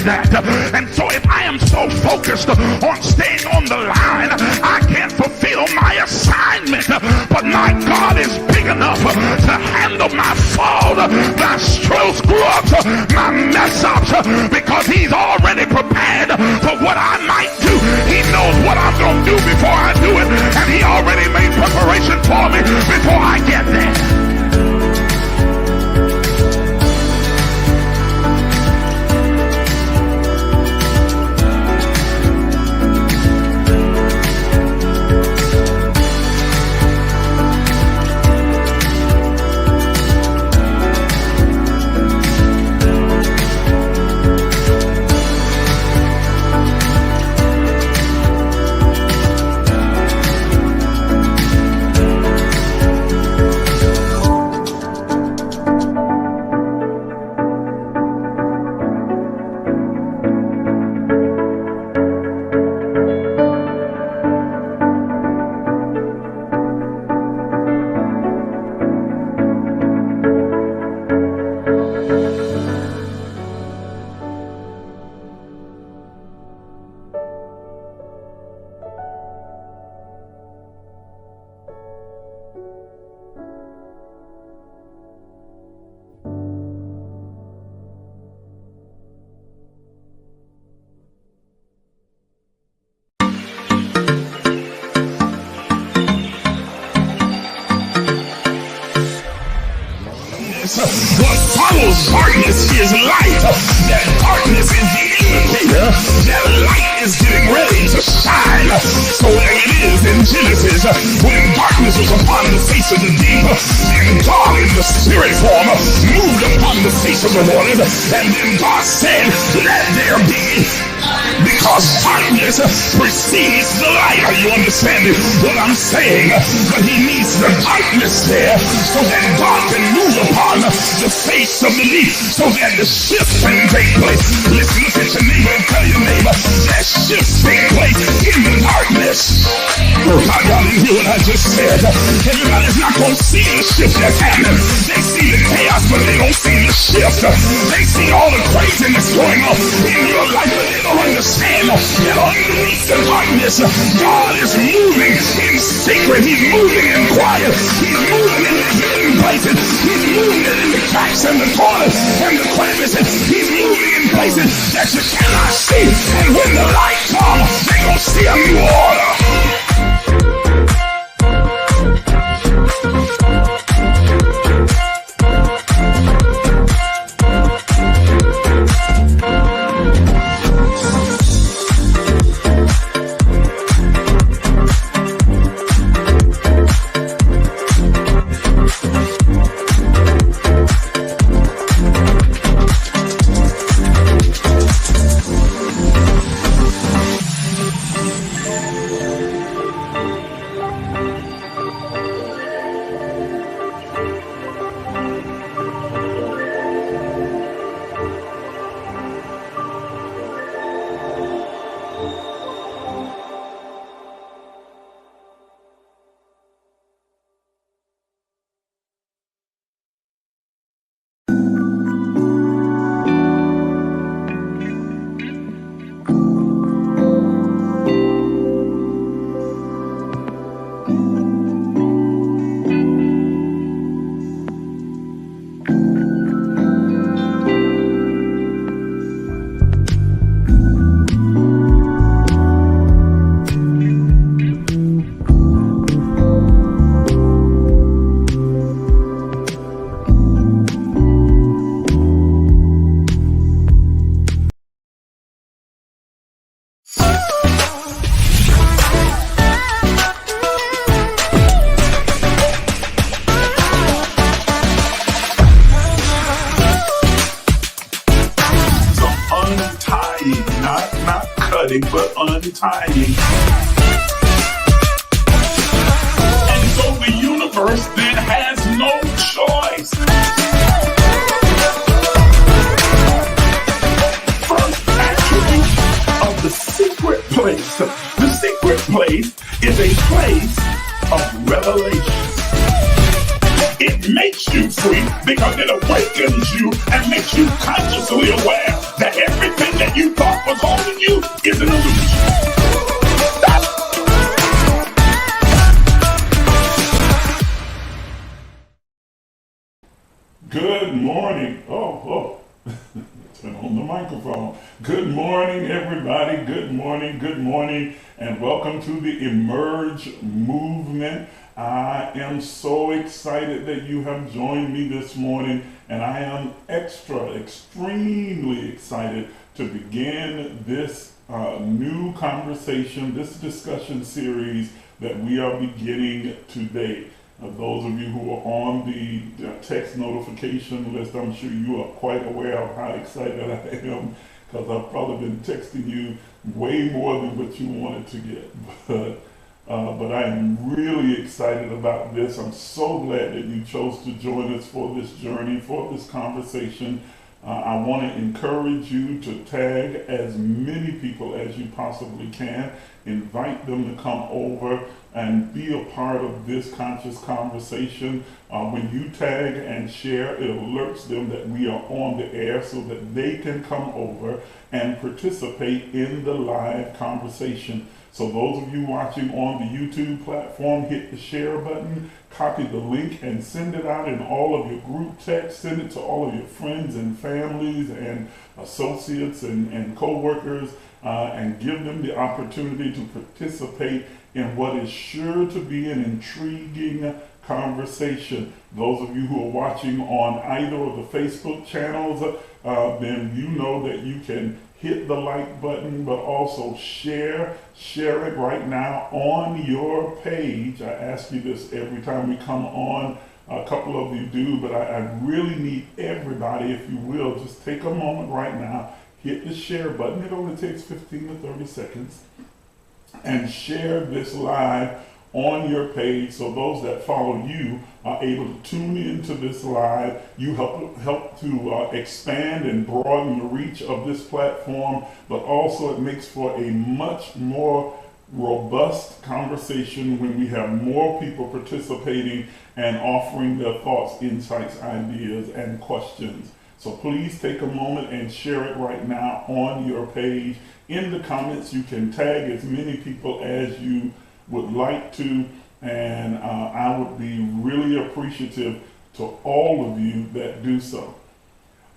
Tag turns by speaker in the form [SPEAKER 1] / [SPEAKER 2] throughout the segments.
[SPEAKER 1] that. And so if I am so focused on staying on the line, I can't fulfill my assignment. But my God is big enough to handle my fault, my strokes, grubs, my mess ups, because he's already prepared for what I might do. He knows what I'm going to do before I do it, and he already made preparation for me before I get there. What follows darkness is light. That darkness is the indicator that light is getting ready to shine. So there it is in Genesis, when darkness was upon the face of the deep, and God in the spirit form moved upon the face of the waters, and then God said, let there be. Because darkness precedes the light. Are you understanding what I'm saying? But he needs the darkness there so that God can move upon the face of the deep, so that the shift can take place. Listen, look at your neighbor and tell your neighbor that shift take place in the darkness. Oh God, y'all didn't hear what I just said. Everybody's not going to see the shift that's happening. They see the chaos, but they don't see the shift. They see all the craziness going on in your life, but they don't understand that underneath the darkness, God is moving in secret. He's moving in quiet. He's moving in the hidden places. He's moving in the cracks and the corners and the crevices. He's moving in places that you cannot see. And when the light comes, they're going to see a new order. But untying. And so the universe then has no choice. First attribute of the secret place. The secret place is a place of revelation. It makes you free because it awakens you and makes you consciously aware that everything that you is an illusion. Good morning. Turn on the microphone. Good morning, everybody. Good morning, and welcome to the Emerge movement. I am so excited that you have joined me this morning, and I am extremely excited to begin this new conversation, this discussion series that we are beginning today. Those of you who are on the text notification list, I'm sure you are quite aware of how excited I am, because I've probably been texting you way more than what you wanted to get. But I am really excited about this. I'm so glad that you chose to join us for this journey, for this conversation. I want to encourage you to tag as many people as you possibly can. Invite them to come over and be a part of this conscious conversation. When you tag and share, it alerts them that we are on the air so that they can come over and participate in the live conversation. So those of you watching on the YouTube platform, hit the share button, copy the link and send it out in all of your group texts. Send it to all of your friends and families and associates and co-workers, and give them the opportunity to participate in what is sure to be an intriguing conversation. Those of you who are watching on either of the Facebook channels, then you know that you can hit the like button, but also share it right now on your page. I ask you this every time we come on. A couple of you do, but I really need everybody, if you will, just take a moment right now, hit the share button. It only takes 15 to 30 seconds. And share this live on your page so those that follow you are able to tune into this live. You help to expand and broaden the reach of this platform, but also it makes for a much more robust conversation when we have more people participating and offering their thoughts, insights, ideas, and questions. So please take a moment and share it right now on your page. In the comments, you can tag as many people as you would like to, and I would be really appreciative to all of you that do so.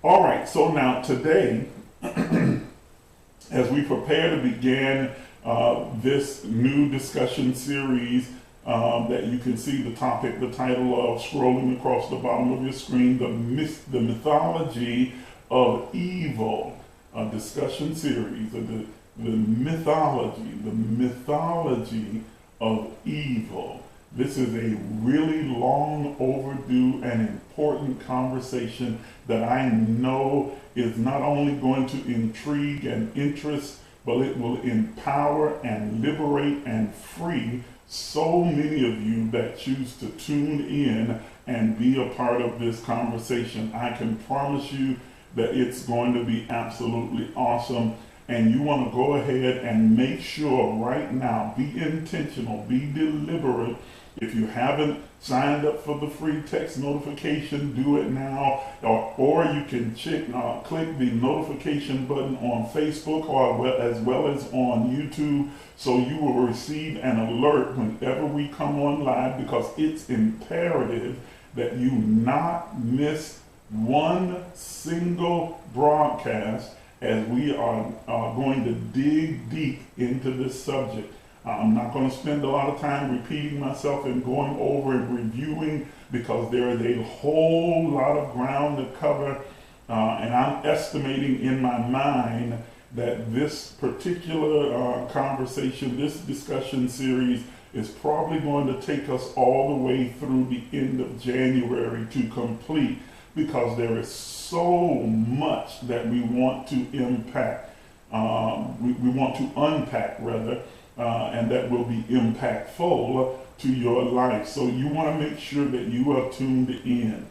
[SPEAKER 1] All right, so now today, as we prepare to begin this new discussion series that you can see the topic, the title of, scrolling across the bottom of your screen, the mythology of evil, a discussion series of the mythology of evil. This is a really long overdue and important conversation that I know is not only going to intrigue and interest, but it will empower and liberate and free so many of you that choose to tune in and be a part of this conversation. I can promise you that it's going to be absolutely awesome. And you want to go ahead and make sure right now, be intentional, be deliberate. If you haven't signed up for the free text notification, do it now. Or you can click the notification button on Facebook as well as on YouTube, so you will receive an alert whenever we come on live, because it's imperative that you not miss one single broadcast as we are going to dig deep into this subject. I'm not going to spend a lot of time repeating myself and going over and reviewing, because there is a whole lot of ground to cover, and I'm estimating in my mind that this particular conversation, this discussion series, is probably going to take us all the way through the end of January to complete, because there is so much that we want to impact, we want to unpack rather, and that will be impactful to your life. So you want to make sure that you are tuned in.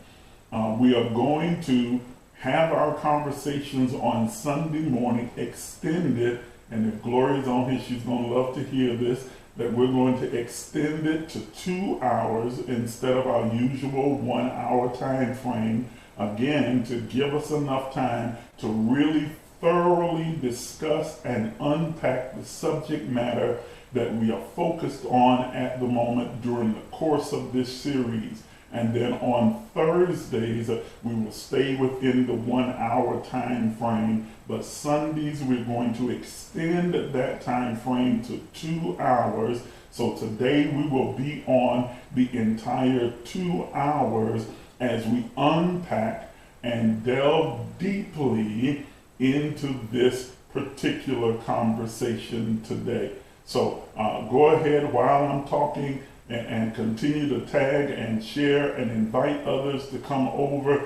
[SPEAKER 1] We are going to have our conversations on Sunday morning extended, and if Gloria's on here, she's going to love to hear this, that we're going to extend it to 2 hours instead of our usual 1 hour time frame, again, to give us enough time to really thoroughly discuss and unpack the subject matter that we are focused on at the moment during the course of this series. And then on Thursdays, we will stay within the 1 hour time frame, but Sundays we're going to extend that time frame to 2 hours. So today we will be on the entire 2 hours as we unpack and delve deeply into this particular conversation today. So go ahead while I'm talking and continue to tag and share and invite others to come over.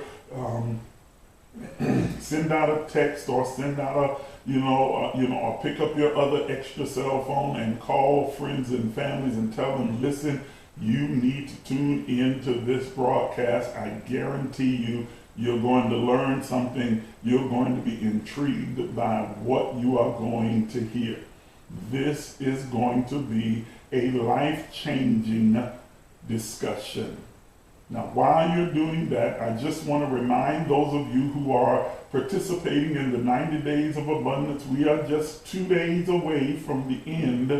[SPEAKER 1] Send out a text or send out or pick up your other extra cell phone and call friends and families and tell them, listen, you need to tune into this broadcast. I guarantee you, you're going to learn something. You're going to be intrigued by what you are going to hear. This is going to be a life-changing discussion. Now, while you're doing that, I just want to remind those of you who are participating in the 90 Days of Abundance, we are just 2 days away from the end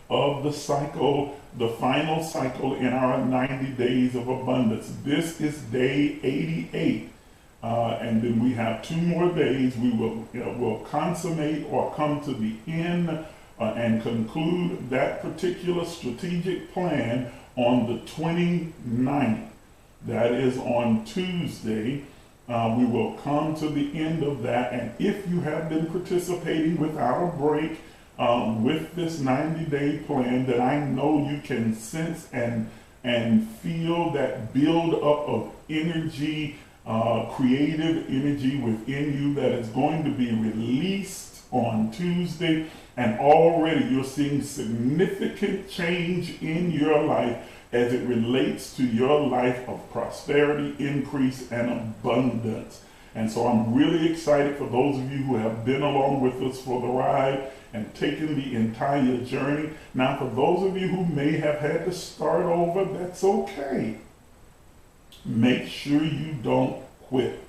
[SPEAKER 1] of the cycle, the final cycle in our 90 Days of Abundance. This is day 88. And then we have 2 more days. We will consummate or come to the end and conclude that particular strategic plan on the 29th. That is on Tuesday. We will come to the end of that. And if you have been participating without a break with this 90-day plan, that I know you can sense and feel that build up of energy, creative energy within you that is going to be released on Tuesday. And already you're seeing significant change in your life as it relates to your life of prosperity, increase, and abundance. And so I'm really excited for those of you who have been along with us for the ride and taken the entire journey. Now, for those of you who may have had to start over, that's okay. Make sure you don't quit.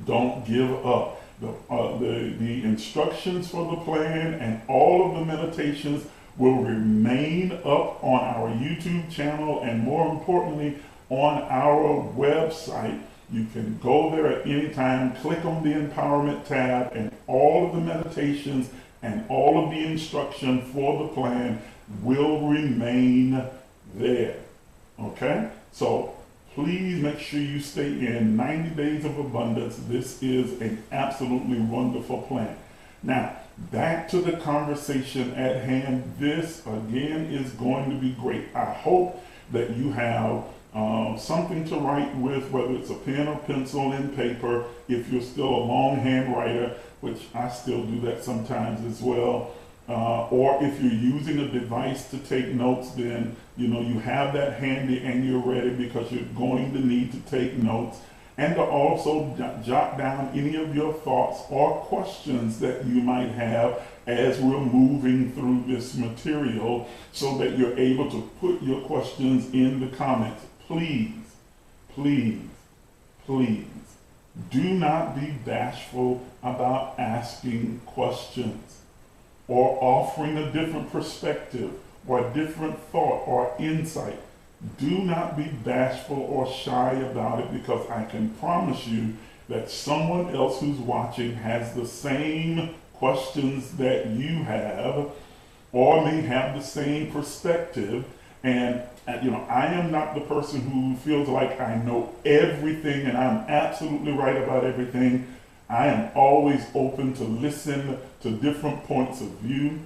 [SPEAKER 1] Don't give up. The instructions for the plan and all of the meditations will remain up on our YouTube channel and, more importantly, on our website. You can go there at any time, click on the empowerment tab, and all of the meditations and all of the instruction for the plan will remain there. Okay? So please make sure you stay in 90 Days of Abundance. This is an absolutely wonderful plan. Now, back to the conversation at hand. This, again, is going to be great. I hope that you have something to write with, whether it's a pen or pencil and paper, if you're still a longhand writer, which I still do that sometimes as well. Or if you're using a device to take notes, then you have that handy and you're ready, because you're going to need to take notes, and to also jot down any of your thoughts or questions that you might have as we're moving through this material, so that you're able to put your questions in the comments. Please, please, please, do not be bashful about asking questions or offering a different perspective or a different thought or insight. Do not be bashful or shy about it, because I can promise you that someone else who's watching has the same questions that you have, or may have the same perspective. And I am not the person who feels like I know everything and I'm absolutely right about everything. I am always open to listen to different points of view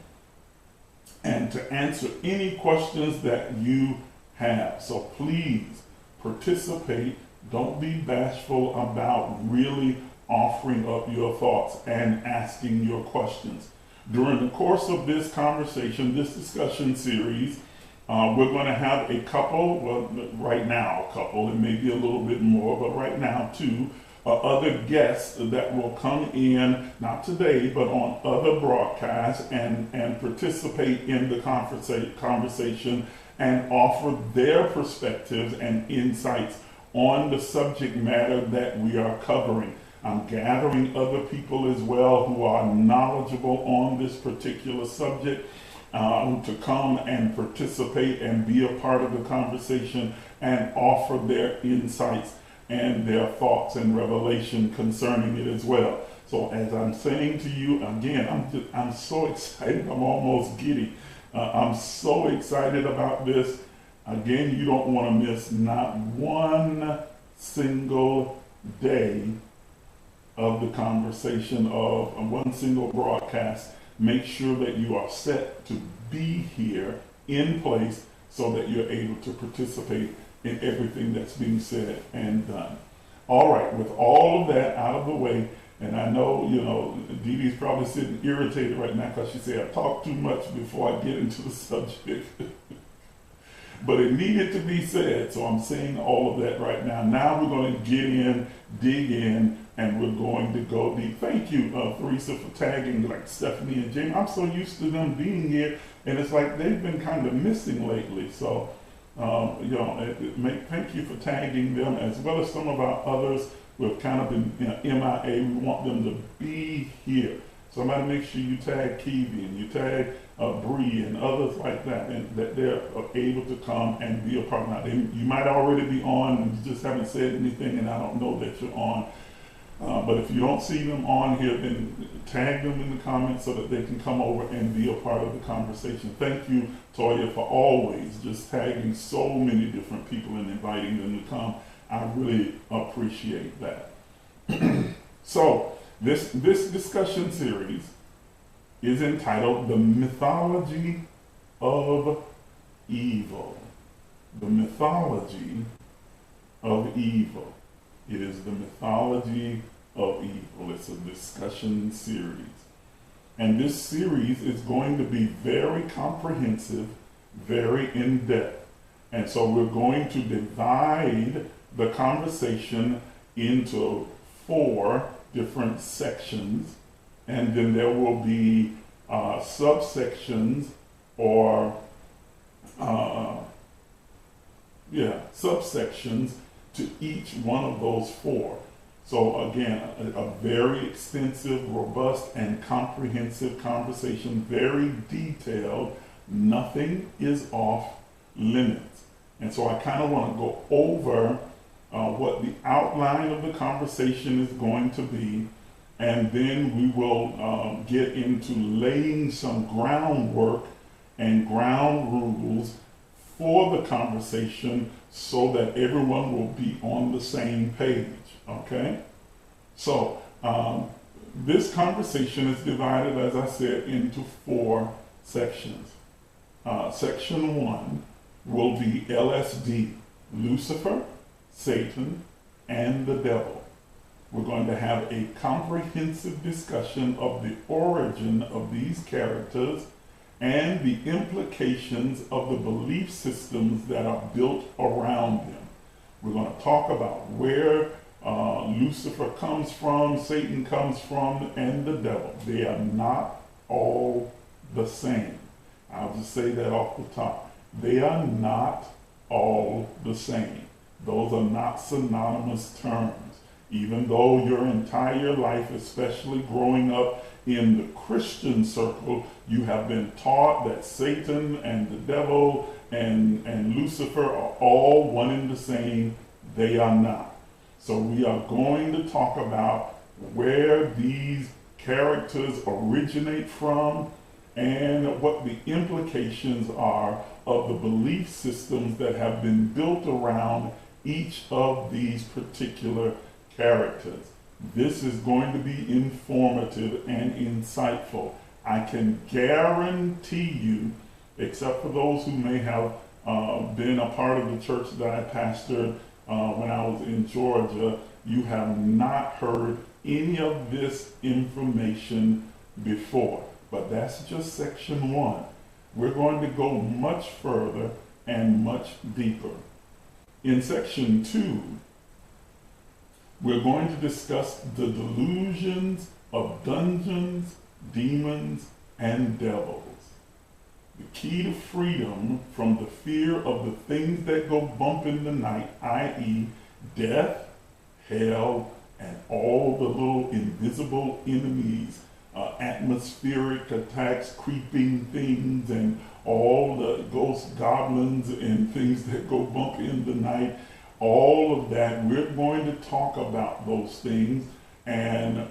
[SPEAKER 1] and to answer any questions that you have. So please participate. Don't be bashful about really offering up your thoughts and asking your questions. During the course of this conversation, this discussion series, we're going to have a couple, well, right now a couple, it may be a little bit more, but right now 2 other guests that will come in, not today, but on other broadcasts and participate in the conversation and offer their perspectives and insights on the subject matter that we are covering. I'm gathering other people as well who are knowledgeable on this particular subject to come and participate and be a part of the conversation and offer their insights and their thoughts and revelation concerning it as well. So as I'm saying to you, again, I'm so excited, I'm almost giddy. I'm so excited about this. Again, you don't want to miss not one single day of the conversation, of one single broadcast. Make sure that you are set to be here in place so that you're able to participate in everything that's being said and done. All right, with all of that out of the way, and I know, Dee Dee's probably sitting irritated right now because she said I talked too much before I get into the subject. But it needed to be said, so I'm saying all of that right now. Now we're going to get in, dig in, and we're going to go deep. Thank you, Theresa, for tagging like Stephanie and Jamie. I'm so used to them being here, and it's like they've been kind of missing lately. So, thank you for tagging them, as well as some of our others who have kind of been MIA. We want them to be here. Somebody make sure you tag Kiwi and you tag Bree and others like that, and that they're able to come and be a part of it. You might already be on and you just haven't said anything, and I don't know that you're on. But if you don't see them on here, then tag them in the comments so that they can come over and be a part of the conversation. Thank you, Toya, for always just tagging so many different people and inviting them to come. I really appreciate that. So this discussion series is entitled The Mythology of Evil. The Mythology of Evil. It is the mythology of evil. It's a discussion series. And this series is going to be very comprehensive, very in-depth. And so we're going to divide the conversation into 4 different sections, and then there will be subsections or subsections to each one of those 4. So again, a very extensive, robust, and comprehensive conversation, very detailed. Nothing is off limits. And so I kind of want to go over what the outline of the conversation is going to be, and then we will get into laying some groundwork and ground rules for the conversation so that everyone will be on the same page, okay? So this conversation is divided, as I said, into 4 sections. Section 1 will be LSD, Lucifer, Satan, and the devil. We're going to have a comprehensive discussion of the origin of these characters and the implications of the belief systems that are built around them. We're going to talk about where Lucifer comes from, Satan comes from, and the devil. They are not all the same. I'll just say that off the top. They are not all the same. Those are not synonymous terms. Even though your entire life, especially growing up in the Christian circle, you have been taught that Satan and the devil and Lucifer are all one and the same. They are not. So we are going to talk about where these characters originate from and what the implications are of the belief systems that have been built around each of these particular characters. This is going to be informative and insightful. I can guarantee you, except for those who may have been a part of the church that I pastored when I was in Georgia, you have not heard any of this information before. But that's just section 1. We're going to go much further and much deeper. In section 2, we're going to discuss the delusions of dungeons, demons, and devils. The key to freedom from the fear of the things that go bump in the night, i.e. death, hell, and all the little invisible enemies, atmospheric attacks, creeping things, and all the ghost goblins and things that go bump in the night, all of that. We're going to talk about those things and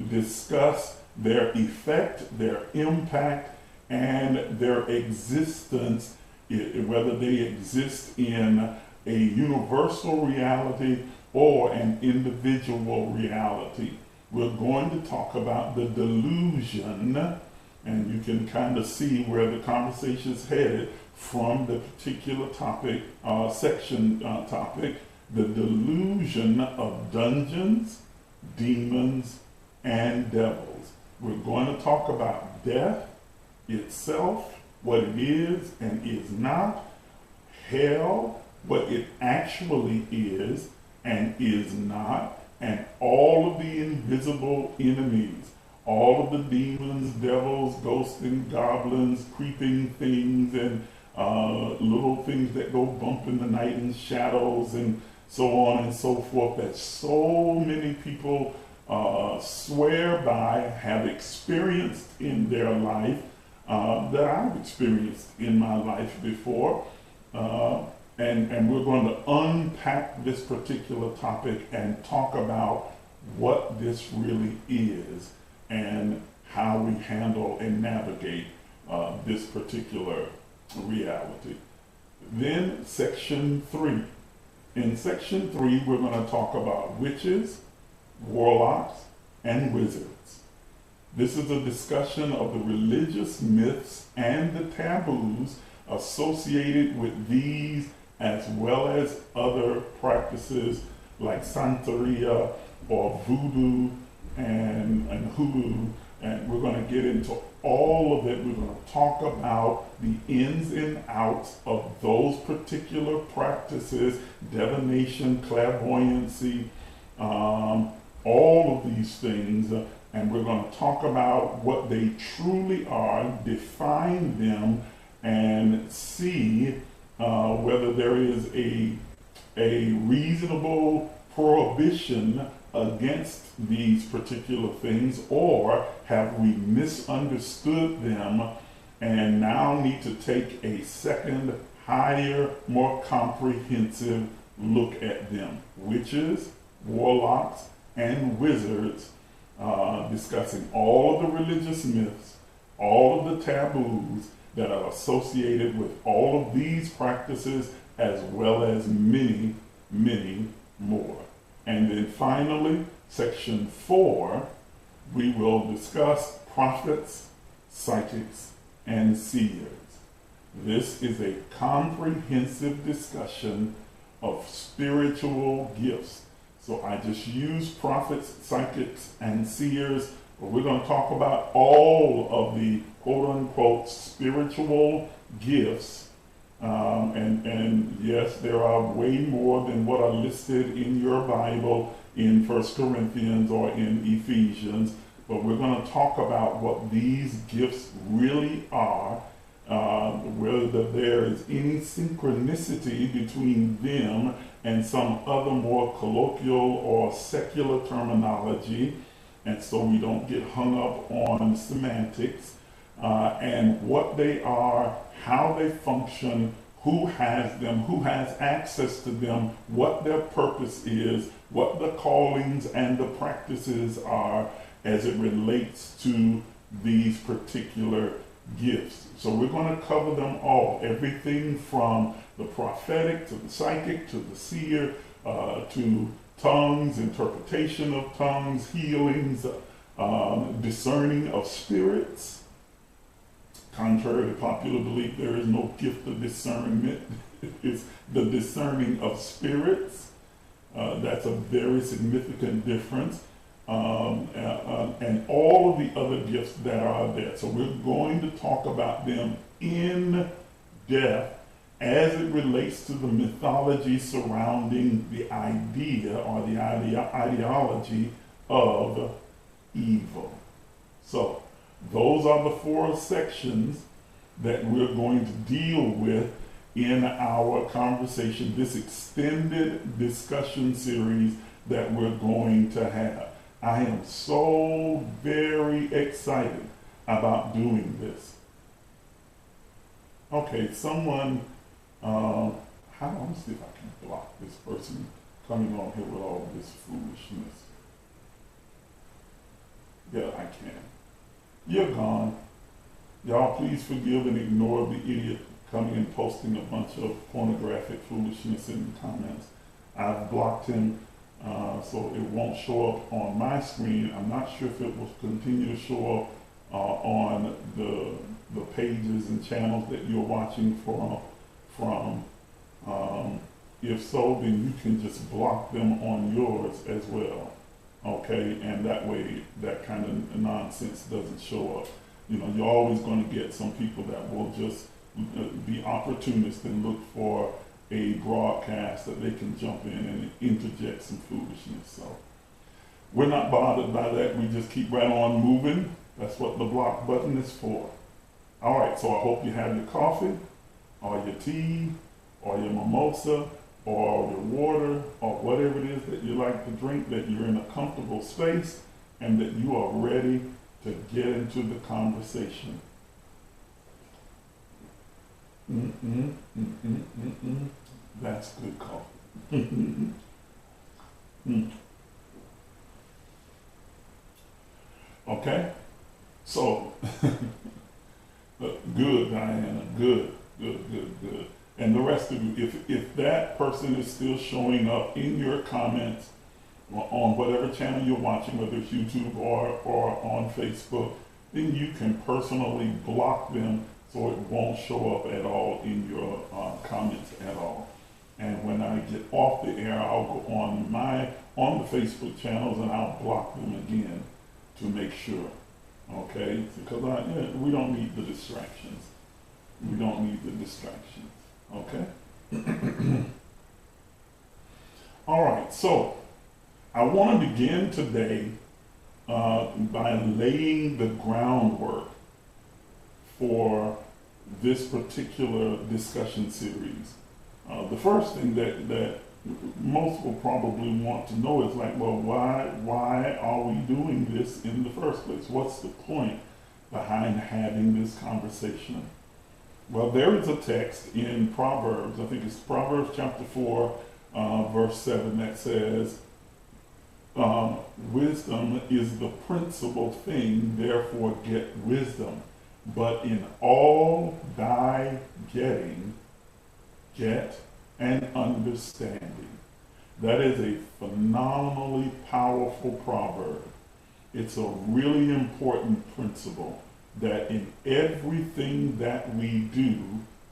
[SPEAKER 1] discuss their effect, their impact, and their existence, whether they exist in a universal reality or an individual reality. We're going to talk about the delusion, and you can kind of see where the conversation is headed from the particular topic, topic, the delusion of dungeons, demons, and devils. We're going to talk about death itself, what it is and is not, hell, what it actually is and is not, and all of the invisible enemies, all of the demons, devils, ghosts, and goblins, creeping things, and little things that go bump in the night, and shadows, and so on and so forth, that so many people swear by, have experienced in their life, that I've experienced in my life before. And we're going to unpack this particular topic and talk about what this really is and how we handle and navigate this particular reality. Then section 3. In section 3, we're going to talk about witches, warlocks, and wizards. This is a discussion of the religious myths and the taboos associated with these, as well as other practices like Santeria or voodoo and hoodoo. And we're going to get into all of it. We're going to talk about the ins and outs of those particular practices, divination, clairvoyancy, all of these things. And we're going to talk about what they truly are, define them, and see whether there is a reasonable prohibition against these particular things, or have we misunderstood them and now need to take a second, higher, more comprehensive look at them. Witches, warlocks, and wizards, discussing all of the religious myths, all of the taboos that are associated with all of these practices, as well as many, many more. And then finally, section 4, we will discuss prophets, psychics, and seers. This is a comprehensive discussion of spiritual gifts. So I just use prophets, psychics, and seers, but we're going to talk about all of the quote-unquote spiritual gifts. And yes, there are way more than what are listed in your Bible in 1 Corinthians or in Ephesians, but we're going to talk about what these gifts really are, whether there is any synchronicity between them and some other more colloquial or secular terminology, and so we don't get hung up on semantics, and what they are, how they function, who has them, who has access to them, what their purpose is, what the callings and the practices are as it relates to these particular gifts. So we're going to cover them all, everything from the prophetic to the psychic to the seer, to tongues, interpretation of tongues, healings, discerning of spirits. Contrary to popular belief, there is no gift of discernment. It's the discerning of spirits. That's a very significant difference. And all of the other gifts that are there. So we're going to talk about them in depth as it relates to the mythology surrounding the idea or the ideology of evil. So those are the 4 sections that we're going to deal with in our conversation, this extended discussion series that we're going to have. I am so very excited about doing this. Okay, someone, let me see if I can block this person coming on here with all this foolishness. Yeah, I can. You're gone. Y'all please forgive and ignore the idiot coming and posting a bunch of pornographic foolishness in the comments. I've blocked him so it won't show up on my screen. I'm not sure if it will continue to show up on the pages and channels that you're watching from. If so, then you can just block them on yours as well. Okay, and that way that kind of nonsense doesn't show up. You know, you're always going to get some people that will just be opportunists and look for a broadcast that they can jump in and interject some foolishness. So we're not bothered by that. We just keep right on moving. That's what the block button is for. All right, so I hope you have your coffee or your tea or your mimosa or your water or whatever it is that you like to drink, that you're in a comfortable space and that you are ready to get into the conversation. That's good coffee. Okay, so good, Diana, good. And the rest of you, if that person is still showing up in your comments on whatever channel you're watching, whether it's YouTube or on Facebook, then you can personally block them so it won't show up at all in your comments at all. And when I get off the air, I'll go on the Facebook channels and I'll block them again to make sure. Okay, because we don't need the distractions. We don't need the distractions. Okay. All right. So I want to begin today by laying the groundwork for this particular discussion series. The first thing that most will probably want to know is like, well, why are we doing this in the first place? What's the point behind having this conversation? Well, there is a text in Proverbs, I think it's Proverbs chapter 4, verse 7, that says, wisdom is the principal thing, therefore get wisdom. But in all thy getting, get an understanding. That is a phenomenally powerful proverb. It's a really important principle that in everything that we do,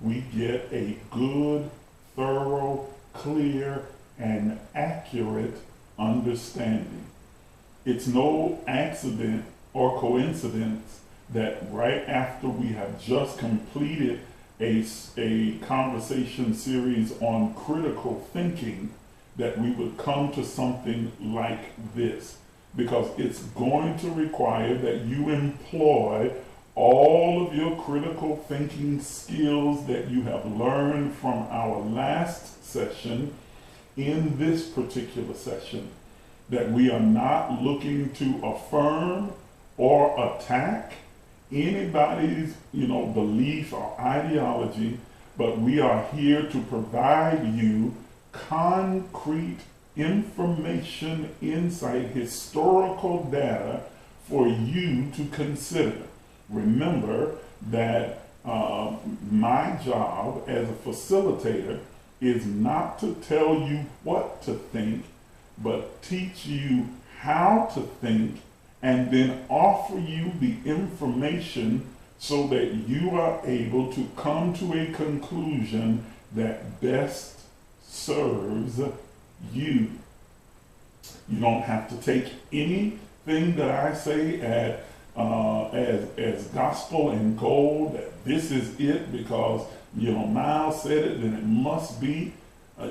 [SPEAKER 1] we get a good, thorough, clear, and accurate understanding. It's no accident or coincidence that right after we have just completed a conversation series on critical thinking, that we would come to something like this, because it's going to require that you employ all of your critical thinking skills that you have learned from our last session in this particular session. That we are not looking to affirm or attack anybody's, belief or ideology, but we are here to provide you concrete information, insight, historical data for you to consider. Remember that my job as a facilitator is not to tell you what to think, but teach you how to think and then offer you the information so that you are able to come to a conclusion that best serves you. You don't have to take anything that I say as gospel and gold, that this is it because Miles said it, then it must be.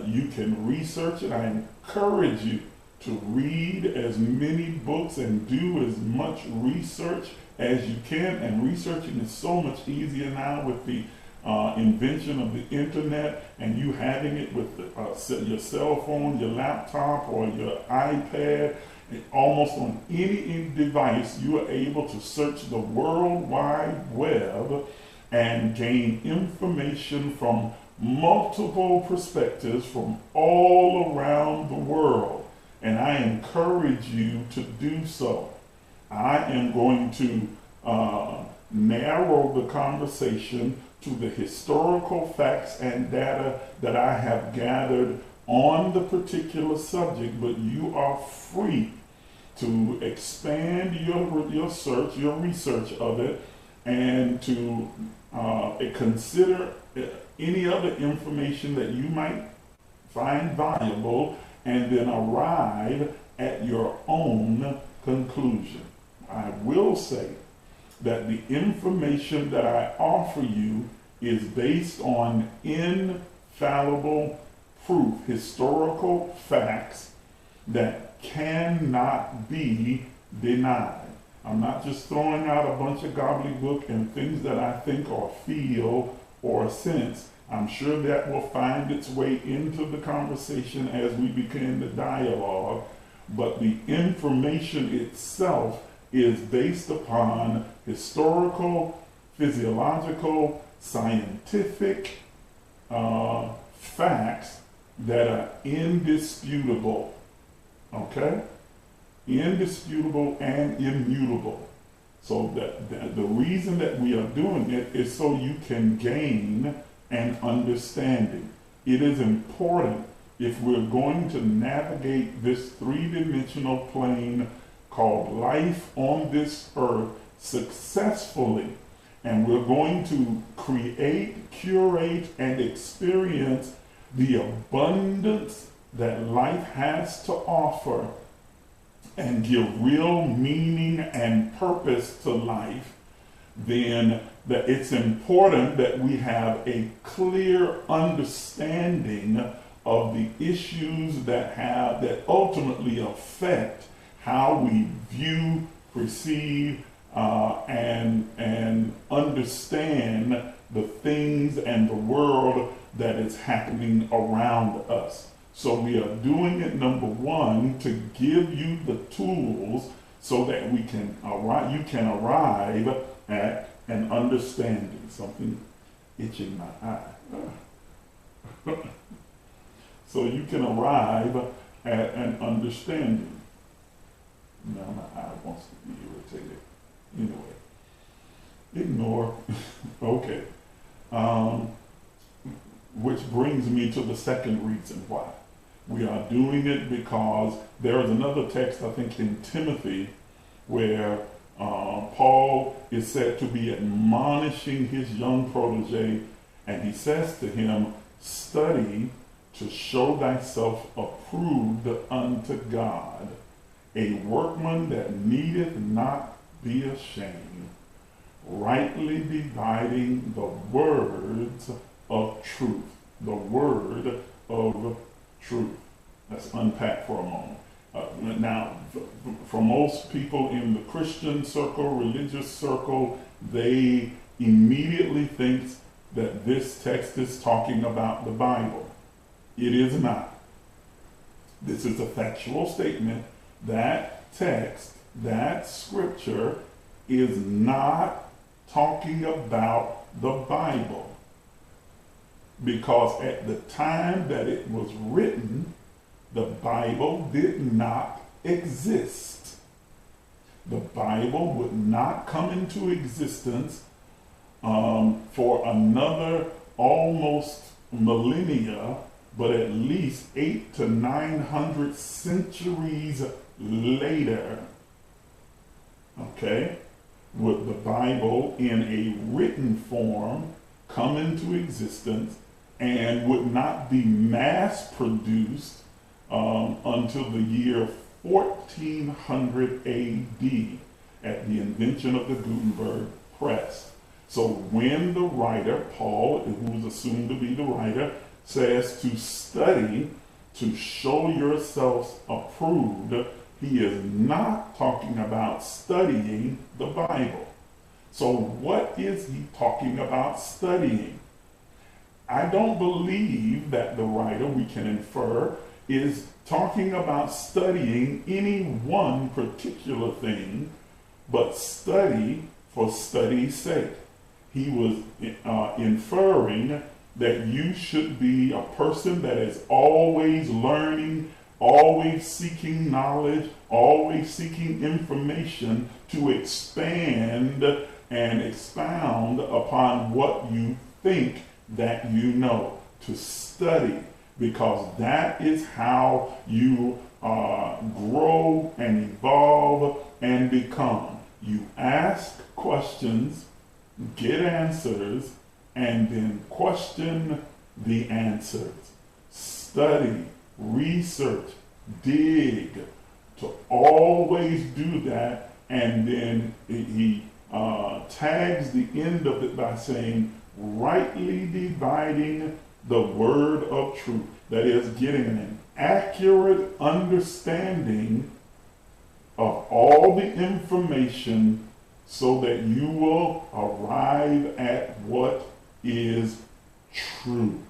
[SPEAKER 1] You can research it. I encourage you to read as many books and do as much research as you can. And researching is so much easier now with the
[SPEAKER 2] invention of the internet and you having it with your cell phone, your laptop, or your iPad, almost on any device, you are able to search the World Wide Web and gain information from multiple perspectives from all around the world. And I encourage you to do so. I am going to narrow the conversation to the historical facts and data that I have gathered on the particular subject, but you are free to expand your search, your research of it, and to consider any other information that you might find valuable, and then arrive at your own conclusion. I will say that the information that I offer you is based on infallible proof, historical facts that cannot be denied. I'm not just throwing out a bunch of gobbledygook and things that I think or feel or sense. I'm sure that will find its way into the conversation as we begin the dialogue, but the information itself is based upon historical, physiological, scientific facts that are indisputable. Okay? Indisputable and immutable. So the reason that we are doing it is so you can gain an understanding. It is important, if we're going to navigate this three-dimensional plane called life on this earth successfully, and we're going to create, curate, and experience the abundance that life has to offer, and give real meaning and purpose to life, then that it's important that we have a clear understanding of the issues that ultimately affect how we view, perceive, and understand the things and the world that is happening around us. So we are doing it, number one, to give you the tools so that you can arrive at an understanding. Something itching my eye. So you can arrive at an understanding. Now my eye wants to be irritated. Anyway, ignore. Okay. Which brings me to the second reason why. We are doing it because there is another text, I think in Timothy, where Paul is said to be admonishing his young protege, and he says to him, study to show thyself approved unto God, a workman that needeth not be ashamed, rightly dividing the words of truth. The word of truth. Let's unpack for a moment. Now, for most people in the Christian circle, religious circle, they immediately think that this text is talking about the Bible. It is not. This is a factual statement. That text, that scripture, is not talking about the Bible. Because at the time that it was written, the Bible did not exist. The Bible would not come into existence for another almost millennia, but at least 800 to 900 centuries later. Okay? Would the Bible in a written form come into existence, and would not be mass produced until the year 1400 AD at the invention of the Gutenberg press. So when the writer, Paul, who is assumed to be the writer, says to study to show yourselves approved, he is not talking about studying the Bible. So what is he talking about studying? I don't believe that the writer, we can infer, is talking about studying any one particular thing, but study for study's sake. He was inferring that you should be a person that is always learning, always seeking knowledge, always seeking information to expand and expound upon what you think that you know, to study, because that is how you grow and evolve and become. You ask questions, get answers, and then question the answers. Study, research, dig, to always do that. And then he tags the end of it by saying, rightly dividing the word of truth. That is, getting an accurate understanding of all the information so that you will arrive at what is true.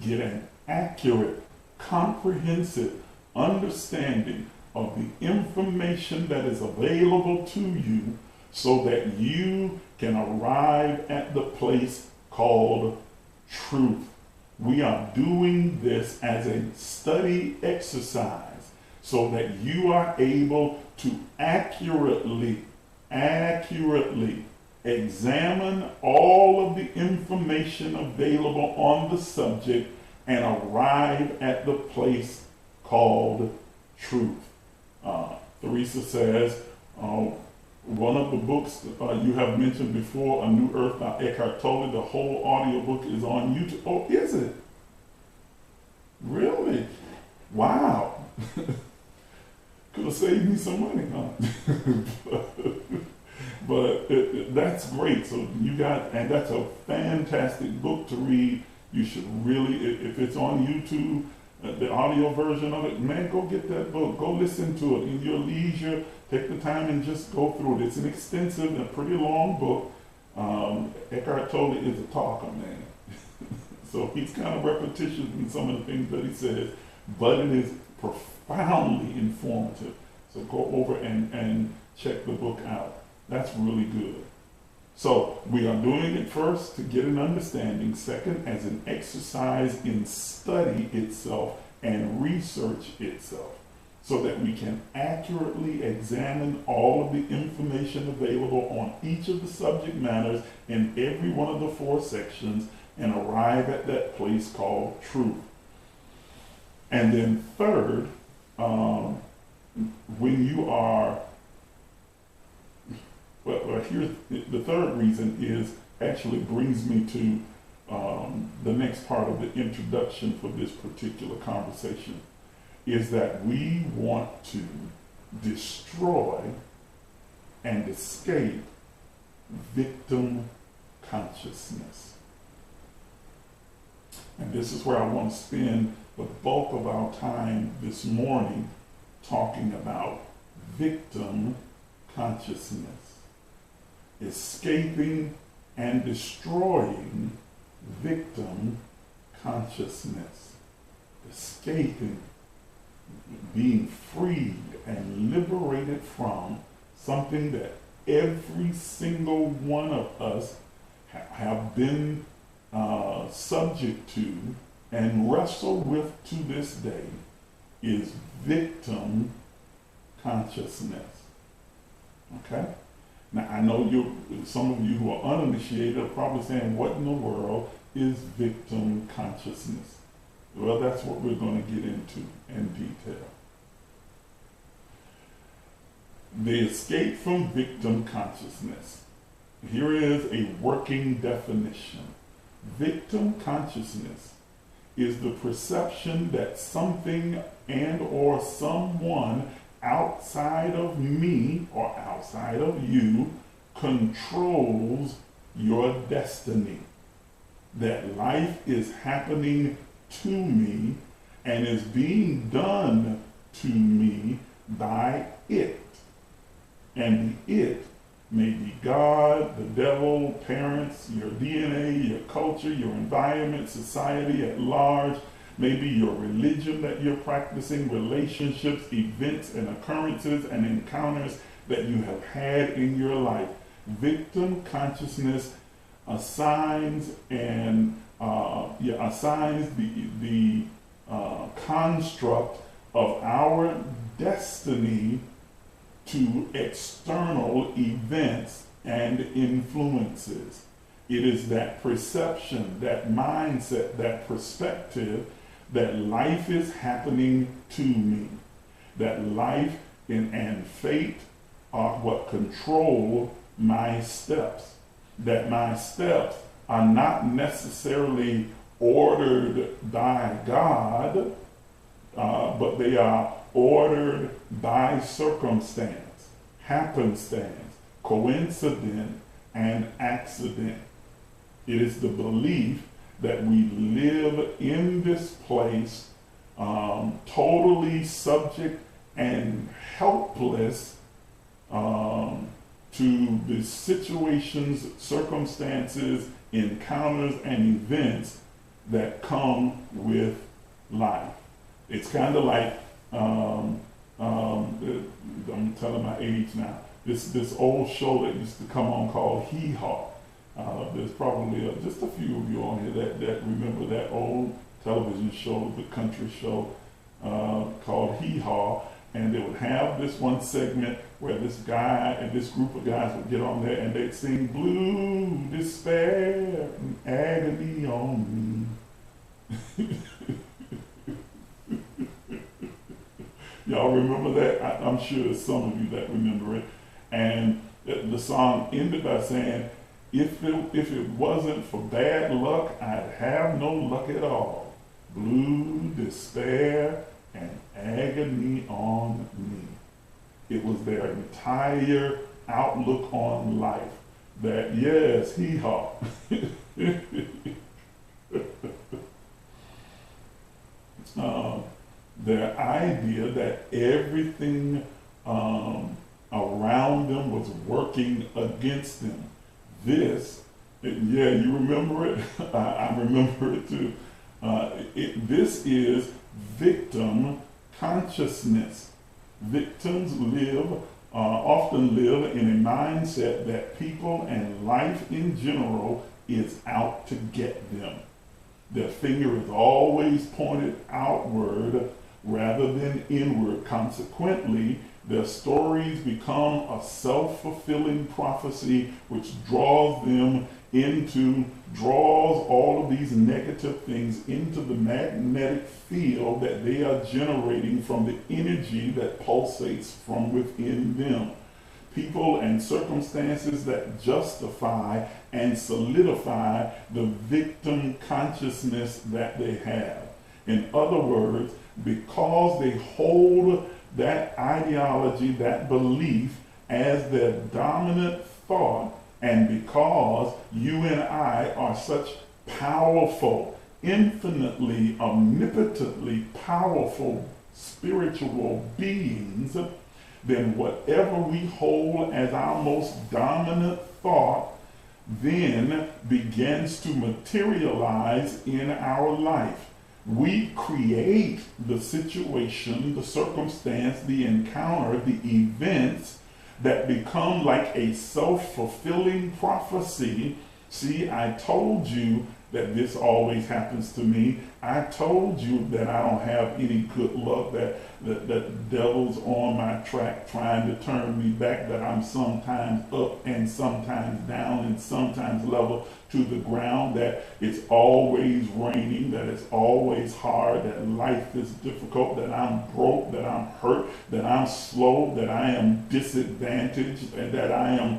[SPEAKER 2] Get an accurate, comprehensive understanding of the information that is available to you so that you can arrive at the place called truth. We are doing this as a study exercise so that you are able to accurately examine all of the information available on the subject and arrive at the place called truth. Theresa says, one of the books you have mentioned before, A New Earth by Eckhart Tolle, the whole audiobook is on YouTube. Oh, is it? Really? Wow. Could have saved me some money, huh? But that's great. So you got, and that's a fantastic book to read. You should really, if it's on YouTube, the audio version of it, man, go get that book. Go listen to it in your leisure. Take the time and just go through it. It's an extensive and pretty long book. Eckhart Tolle is a talker, man. So he's kind of repetitious in some of the things that he says, but it is profoundly informative. So go over and check the book out. That's really good. So we are doing it first to get an understanding, second as an exercise in study itself and research itself, so that we can accurately examine all of the information available on each of the subject matters in every one of the 4 sections and arrive at that place called truth. And then third, when you are, well, here's the third reason is actually brings me to the next part of the introduction for this particular conversation, is that we want to destroy and escape victim consciousness. And this is where I want to spend the bulk of our time this morning talking about victim consciousness. Escaping and destroying victim consciousness. Escaping, being freed and liberated from something that every single one of us have been subject to and wrestle with to this day, is victim consciousness. Okay? Now, I know some of you who are uninitiated are probably saying, what in the world is victim consciousness? Well, that's what we're going to get into in detail. The escape from victim consciousness. Here is a working definition. Victim consciousness is the perception that something and or someone outside of me or outside of you controls your destiny. That life is happening to me and is being done to me by it. And the it maybe God, the devil, parents, your DNA, your culture, your environment, society at large, maybe your religion that you're practicing, relationships, events and occurrences and encounters that you have had in your life. Victim consciousness assigns the construct of our destiny to external events and influences. It is that perception, that mindset, that perspective that life is happening to me, that life and fate are what control my steps, that my steps are not necessarily ordered by God, but they are ordered by circumstance, happenstance, coincidence, and accident. It is the belief that we live in this place totally subject and helpless to the situations, circumstances, encounters, and events that come with life. It's kind of like, I'm telling my age now, this old show that used to come on called Hee Haw. There's probably just a few of you on here that remember that old television show, the country show called Hee Haw. And they would have this one segment where this guy and this group of guys would get on there and they'd sing blue, despair, and agony on me. Y'all remember that? I'm sure there's some of you that remember it. And the song ended by saying, if it wasn't for bad luck, I'd have no luck at all. Blue, despair, and agony on me. It was their entire outlook on life. That, yes, hee-haw. Their idea that everything around them was working against them. This, yeah, you remember it? I remember it too. This is victim consciousness. Victims often live in a mindset that people and life in general is out to get them. Their finger is always pointed outward rather than inward. Consequently, their stories become a self-fulfilling prophecy which draws all of these negative things into the magnetic field that they are generating from the energy that pulsates from within them. People and circumstances that justify and solidify the victim consciousness that they have. In other words, because they hold that ideology, that belief as their dominant thought, and because you and I are such powerful, infinitely, omnipotently powerful spiritual beings, then whatever we hold as our most dominant thought then begins to materialize in our life. We create the situation, the circumstance, the encounter, the events that become like a self-fulfilling prophecy. See, I told you that this always happens to me. I told you that I don't have any good luck, that the devil's on my track trying to turn me back, that I'm sometimes up and sometimes down and sometimes level to the ground, that it's always raining, that it's always hard, that life is difficult, that I'm broke, that I'm hurt, that I'm slow, that I am disadvantaged, and that I am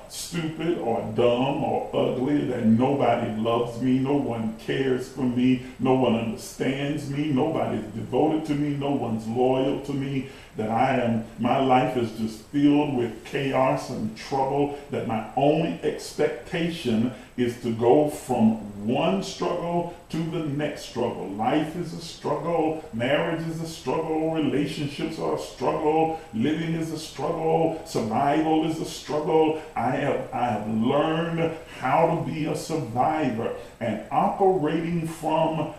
[SPEAKER 2] stupid or dumb or ugly, that nobody loves me, no one cares for me, no one understands me, nobody's devoted to me, no one's loyal to me, that my life is just filled with chaos and trouble, that my only expectation is to go from one struggle to the next struggle. Life is a struggle, marriage is a struggle, relationships are a struggle, living is a struggle, survival is a struggle. I have learned how to be a survivor, and operating from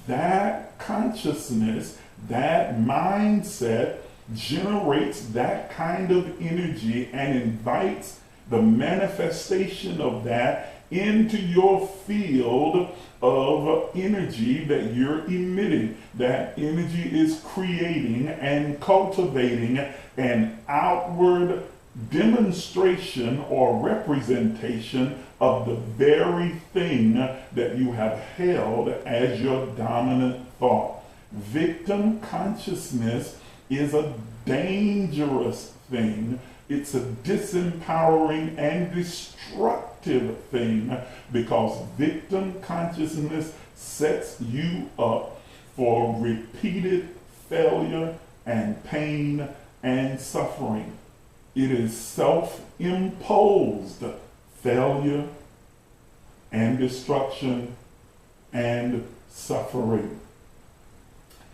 [SPEAKER 2] that consciousness, that mindset generates that kind of energy and invites the manifestation of that into your field of energy that you're emitting. That energy is creating and cultivating an outward demonstration or representation of the very thing that you have held as your dominant thought. Victim consciousness is a dangerous thing. It's a disempowering and destructive thing, because victim consciousness sets you up for repeated failure and pain and suffering. It is self-imposed failure and destruction and suffering.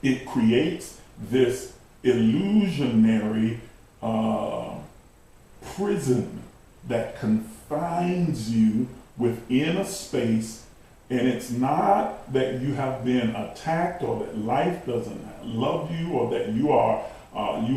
[SPEAKER 2] It creates this illusionary prison that confines you within a space, and it's not that you have been attacked or that life doesn't love you or that you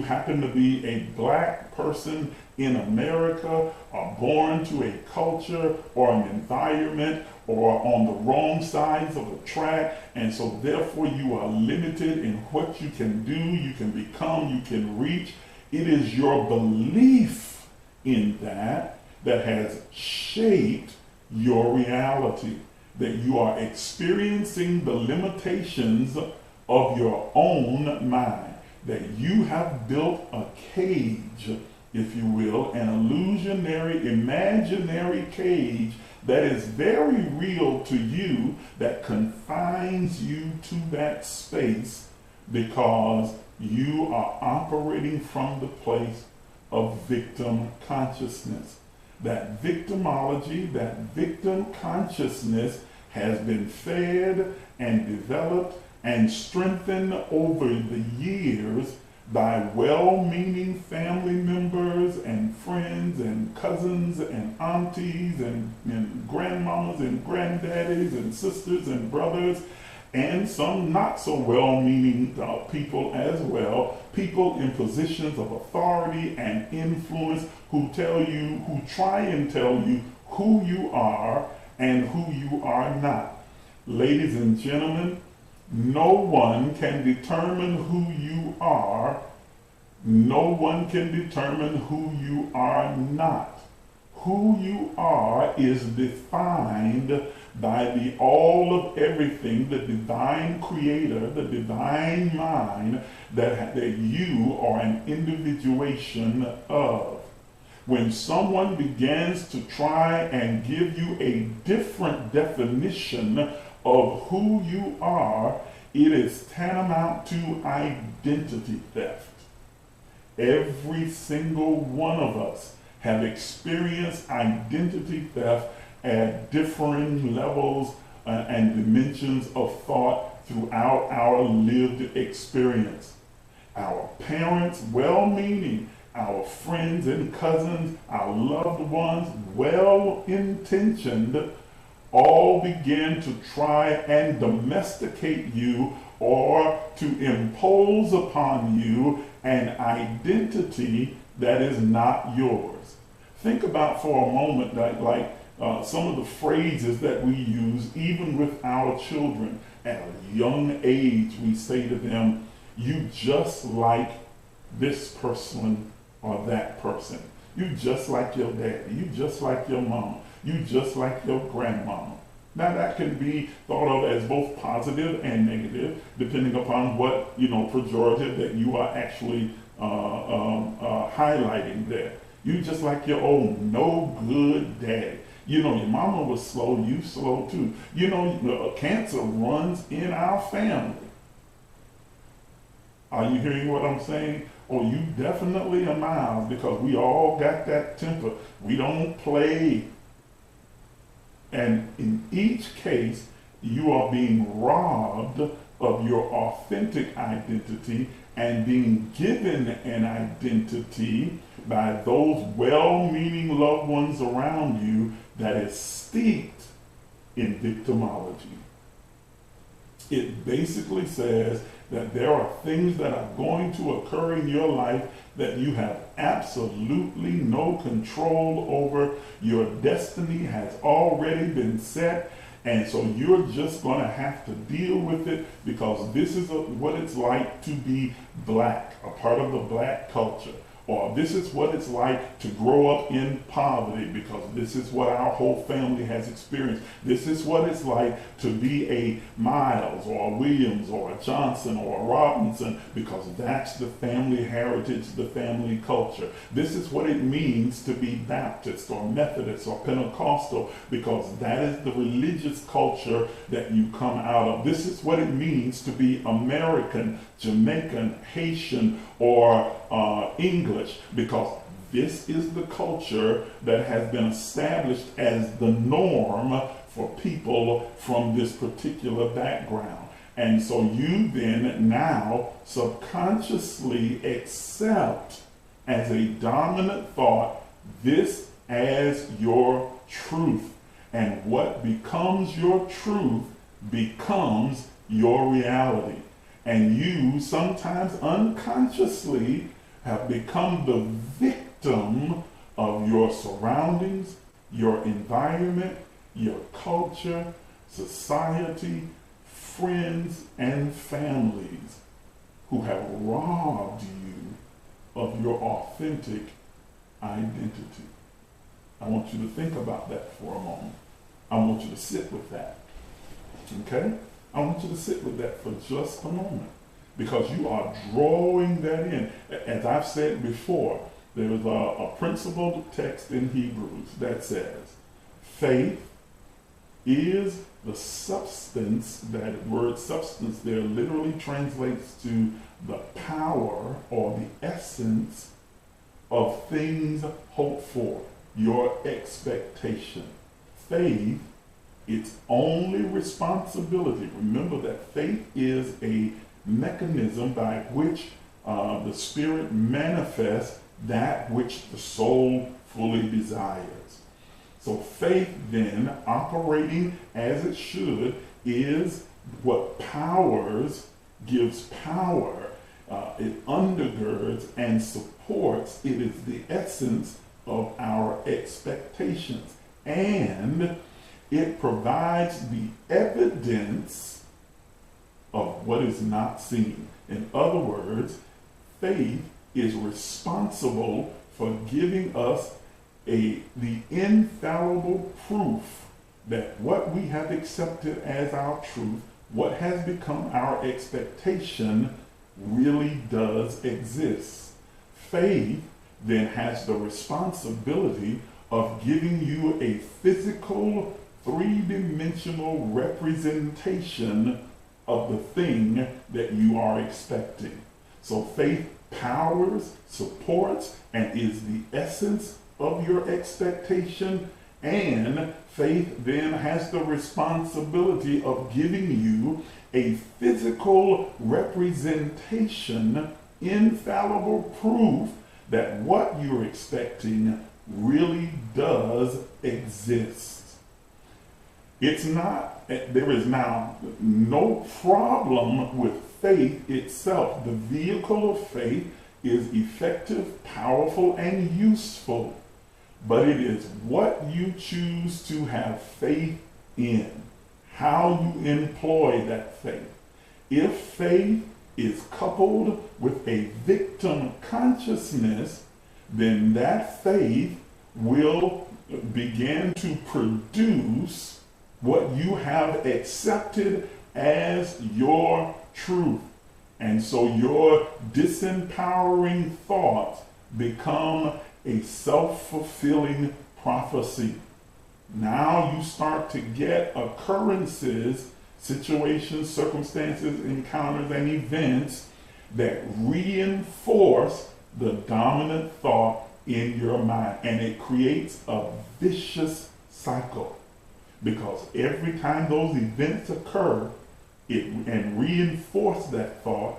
[SPEAKER 2] happen to be a black person in America or born to a culture or an environment or on the wrong sides of the track, and so therefore you are limited in what you can do, you can become, you can reach. It is your belief in that has shaped your reality, that you are experiencing the limitations of your own mind, that you have built a cage, if you will, an illusionary, imaginary cage that is very real to you, that confines you to that space because you are operating from the place of victim consciousness. That victimology, that victim consciousness has been fed and developed and strengthened over the years by well-meaning family members and friends and cousins and aunties and grandmamas and granddaddies and sisters and brothers, and some not so well-meaning people as well, people in positions of authority and influence who try and tell you who you are and who you are not. Ladies and gentlemen, no one can determine who you are. No one can determine who you are not. Who you are is defined by the all of everything, the divine creator, the divine mind that you are an individuation of. When someone begins to try and give you a different definition of who you are, it is tantamount to identity theft. Every single one of us have experienced identity theft at differing levels and dimensions of thought throughout our lived experience. Our parents, well-meaning, our friends and cousins, our loved ones, well-intentioned, all begin to try and domesticate you or to impose upon you an identity that is not yours. Think about for a moment that some of the phrases that we use, even with our children. At a young age, we say to them, "You just like this person or that person. You just like your daddy. You just like your mama. You just like your grandmama." Now that can be thought of as both positive and negative, depending upon what, pejorative that you are actually highlighting there. You just like your old no good daddy. Your mama was slow, you slow too. Cancer runs in our family. Are you hearing what I'm saying? Oh, you definitely are Miles, because we all got that temper. We don't play. And in each case, you are being robbed of your authentic identity and being given an identity by those well-meaning loved ones around you that is steeped in victimology. It basically says that there are things that are going to occur in your life that you have absolutely no control over. Your destiny has already been set, and so you're just going to have to deal with it, because this is what it's like to be black, a part of the black culture. Or this is what it's like to grow up in poverty, because this is what our whole family has experienced. This is what it's like to be a Miles or a Williams or a Johnson or a Robinson, because that's the family heritage, the family culture. This is what it means to be Baptist or Methodist or Pentecostal, because that is the religious culture that you come out of. This is what it means to be American, Jamaican, Haitian, or English, because this is the culture that has been established as the norm for people from this particular background. And so you then now subconsciously accept as a dominant thought this as your truth. And what becomes your truth becomes your reality. And you sometimes unconsciously have become the victim of your surroundings, your environment, your culture, society, friends, and families who have robbed you of your authentic identity. I want you to think about that for a moment. I want you to sit with that. Okay? I want you to sit with that for just a moment, because you are drawing that in. As I've said before, there is a principled text in Hebrews that says, faith is the substance. That word substance there literally translates to the power or the essence of things hoped for, your expectation. Faith, its only responsibility, remember that faith is a mechanism by which the Spirit manifests that which the soul fully desires. So faith then, operating as it should, is what powers, gives power, it undergirds and supports. It is the essence of our expectations. And it provides the evidence of what is not seen. In other words, faith is responsible for giving us the infallible proof that what we have accepted as our truth, what has become our expectation, really does exist. Faith then has the responsibility of giving you a physical, three-dimensional representation of the thing that you are expecting. So faith powers, supports, and is the essence of your expectation, and faith then has the responsibility of giving you a physical representation, infallible proof that what you're expecting really does exist. It's not, there is now no problem with faith itself. The vehicle of faith is effective, powerful, and useful. But it is what you choose to have faith in, how you employ that faith. If faith is coupled with a victim consciousness, then that faith will begin to produce what you have accepted as your truth. And so your disempowering thoughts become a self-fulfilling prophecy. Now you start to get occurrences, situations, circumstances, encounters, and events that reinforce the dominant thought in your mind. And it creates a vicious cycle, because every time those events occur and reinforce that thought,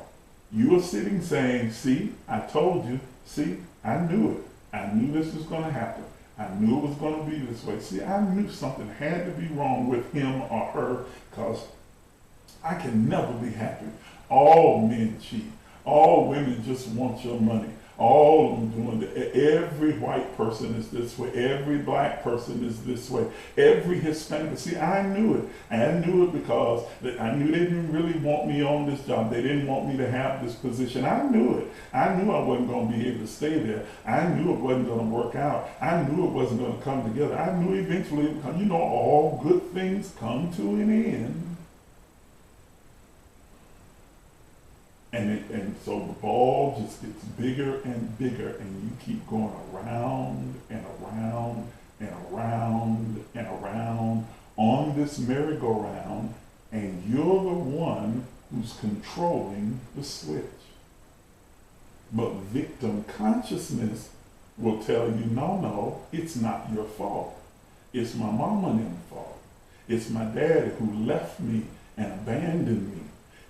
[SPEAKER 2] you are sitting saying, see, I told you, see, I knew it. I knew this was going to happen. I knew it was going to be this way. See, I knew something had to be wrong with him or her, because I can never be happy. All men cheat. All women just want your money. All of them doing that. Every white person is this way. Every black person is this way. Every Hispanic. See, I knew it. I knew it because I knew they didn't really want me on this job. They didn't want me to have this position. I knew it. I knew I wasn't going to be able to stay there. I knew it wasn't going to work out. I knew it wasn't going to come together. I knew eventually it would come. You know, all good things come to an end. And so the ball just gets bigger and bigger, and you keep going around and around and around and around on this merry-go-round, and you're the one who's controlling the switch. But victim consciousness will tell you, no, it's not your fault. It's my mama and them fault. It's my dad who left me and abandoned me.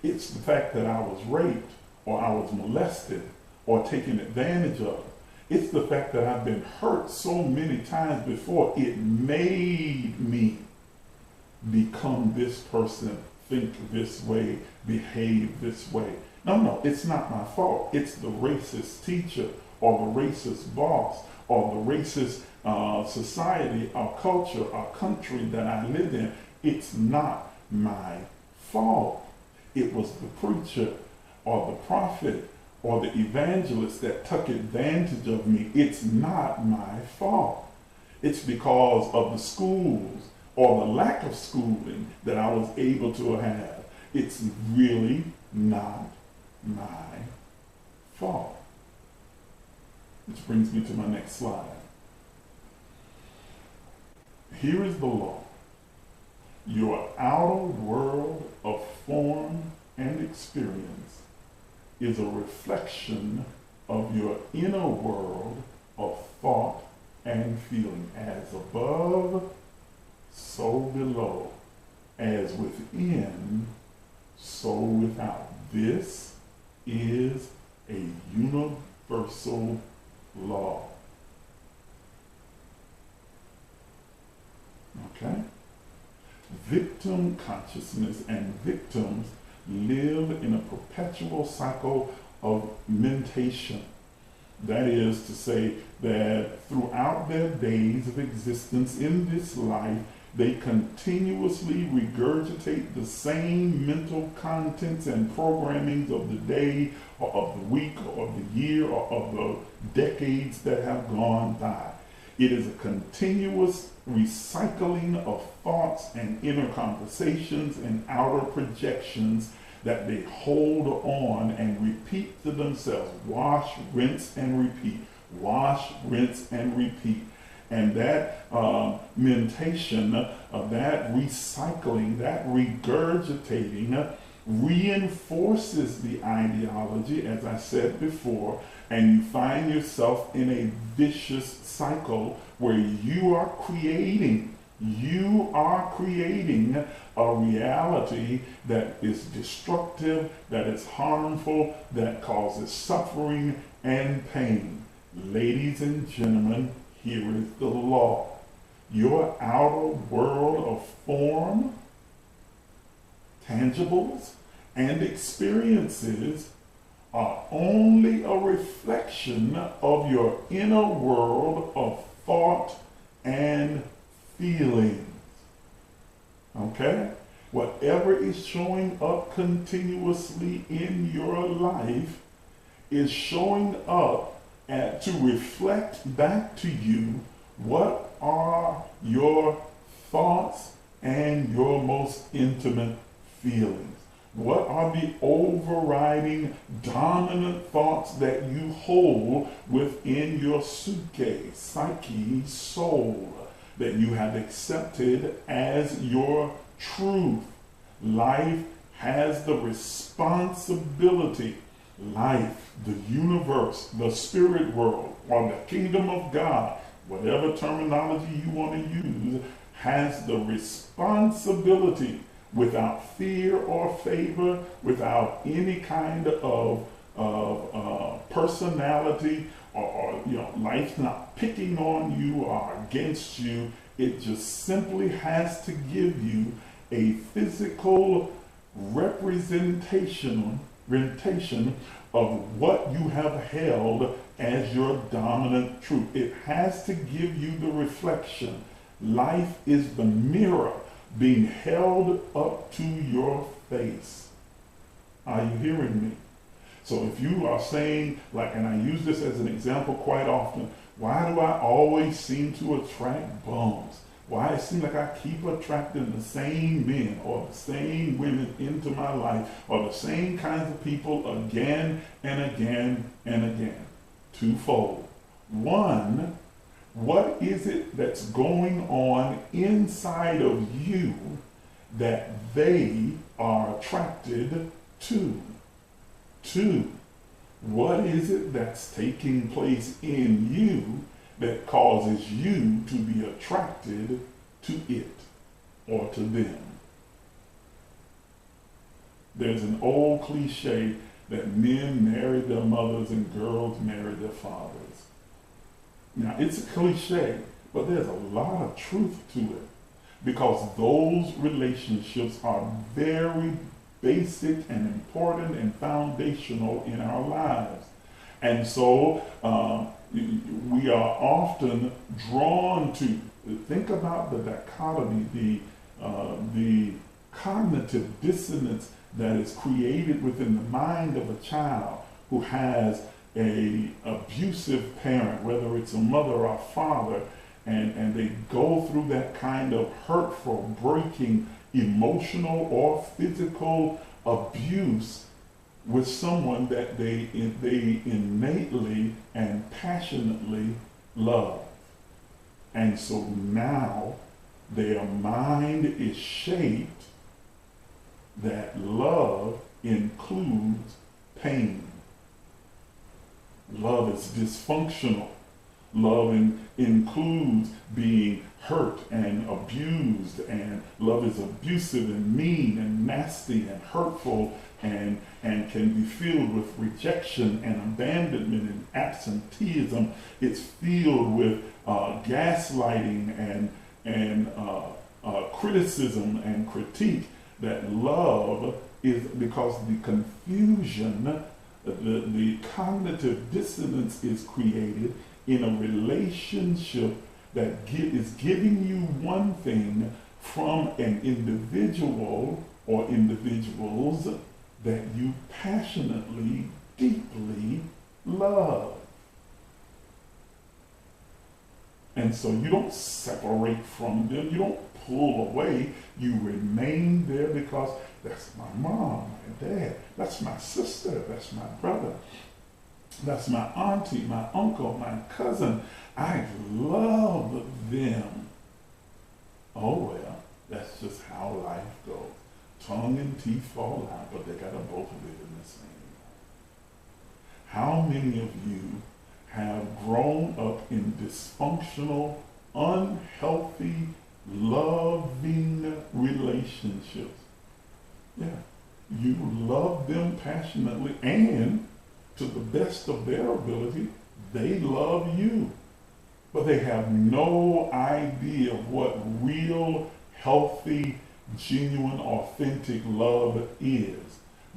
[SPEAKER 2] It's the fact that I was raped, or I was molested, or taken advantage of. It's the fact that I've been hurt so many times before. It made me become this person, think this way, behave this way. No, it's not my fault. It's the racist teacher, or the racist boss, or the racist society, or culture, or country that I live in. It's not my fault. It was the preacher or the prophet or the evangelist that took advantage of me. It's not my fault. It's because of the schools or the lack of schooling that I was able to have. It's really not my fault. Which brings me to my next slide. Here is the law. Your outer world of form and experience is a reflection of your inner world of thought and feeling. As above, so below. As within, so without. This is a universal law. Okay? Victim consciousness and victims live in a perpetual cycle of mentation. That is to say that throughout their days of existence in this life, they continuously regurgitate the same mental contents and programmings of the day or of the week or of the year or of the decades that have gone by. It is a continuous recycling of thoughts and inner conversations and outer projections that they hold on and repeat to themselves. Wash, rinse, and repeat. Wash, rinse, and repeat. And that mentation, that recycling, that regurgitating reinforces the ideology, as I said before, and you find yourself in a vicious cycle where you are creating a reality that is destructive, that is harmful, that causes suffering and pain. Ladies and gentlemen, here is the law. Your outer world of form, tangibles, and experiences are only a reflection of your inner world of thought and feelings. Okay? Whatever is showing up continuously in your life is showing up to reflect back to you what are your thoughts and your most intimate feelings. What are the overriding dominant thoughts that you hold within your suitcase, psyche, soul, that you have accepted as your truth? Life has the responsibility life, the universe, the spirit world, or the kingdom of God, whatever terminology you want to use, has the responsibility, without fear or favor, without any kind of personality, or life's not picking on you or against you. It just simply has to give you a physical representation of what you have held as your dominant truth. It has to give you the reflection. Life is the mirror being held up to your face. Are you hearing me? So if you are saying, and I use this as an example quite often, why do I always seem to attract bums? Why it seems like I keep attracting the same men or the same women into my life, or the same kinds of people again and again and again? Twofold. One, what is it that's going on inside of you that they are attracted to? Two, what is it that's taking place in you that causes you to be attracted to it or to them? There's an old cliche that men marry their mothers and girls marry their fathers. Now, it's a cliche, but there's a lot of truth to it, because those relationships are very basic and important and foundational in our lives. And so we are often drawn to think about the dichotomy, the cognitive dissonance that is created within the mind of a child who has a abusive parent, whether it's a mother or a father, and they go through that kind of hurtful, breaking, emotional or physical abuse with someone that they innately and passionately love. And so now their mind is shaped that love includes pain. Love is dysfunctional. Love includes being hurt and abused, and love is abusive and mean and nasty and hurtful, and can be filled with rejection and abandonment and absenteeism. It's filled with gaslighting and criticism and critique. That love is because the confusion, the cognitive dissonance is created in a relationship that is giving you one thing from an individual or individuals that you passionately, deeply love. And so you don't separate from them, you don't pull away, you remain there because that's my mom, my dad, that's my sister, that's my brother, that's my auntie, my uncle, my cousin. I love them. Oh well, that's just how life goes. Tongue and teeth fall out, but they gotta both live in the same life. How many of you have grown up in dysfunctional, unhealthy, loving relationships? Yeah, you love them passionately, and to the best of their ability, they love you. But they have no idea of what real, healthy, genuine, authentic love is.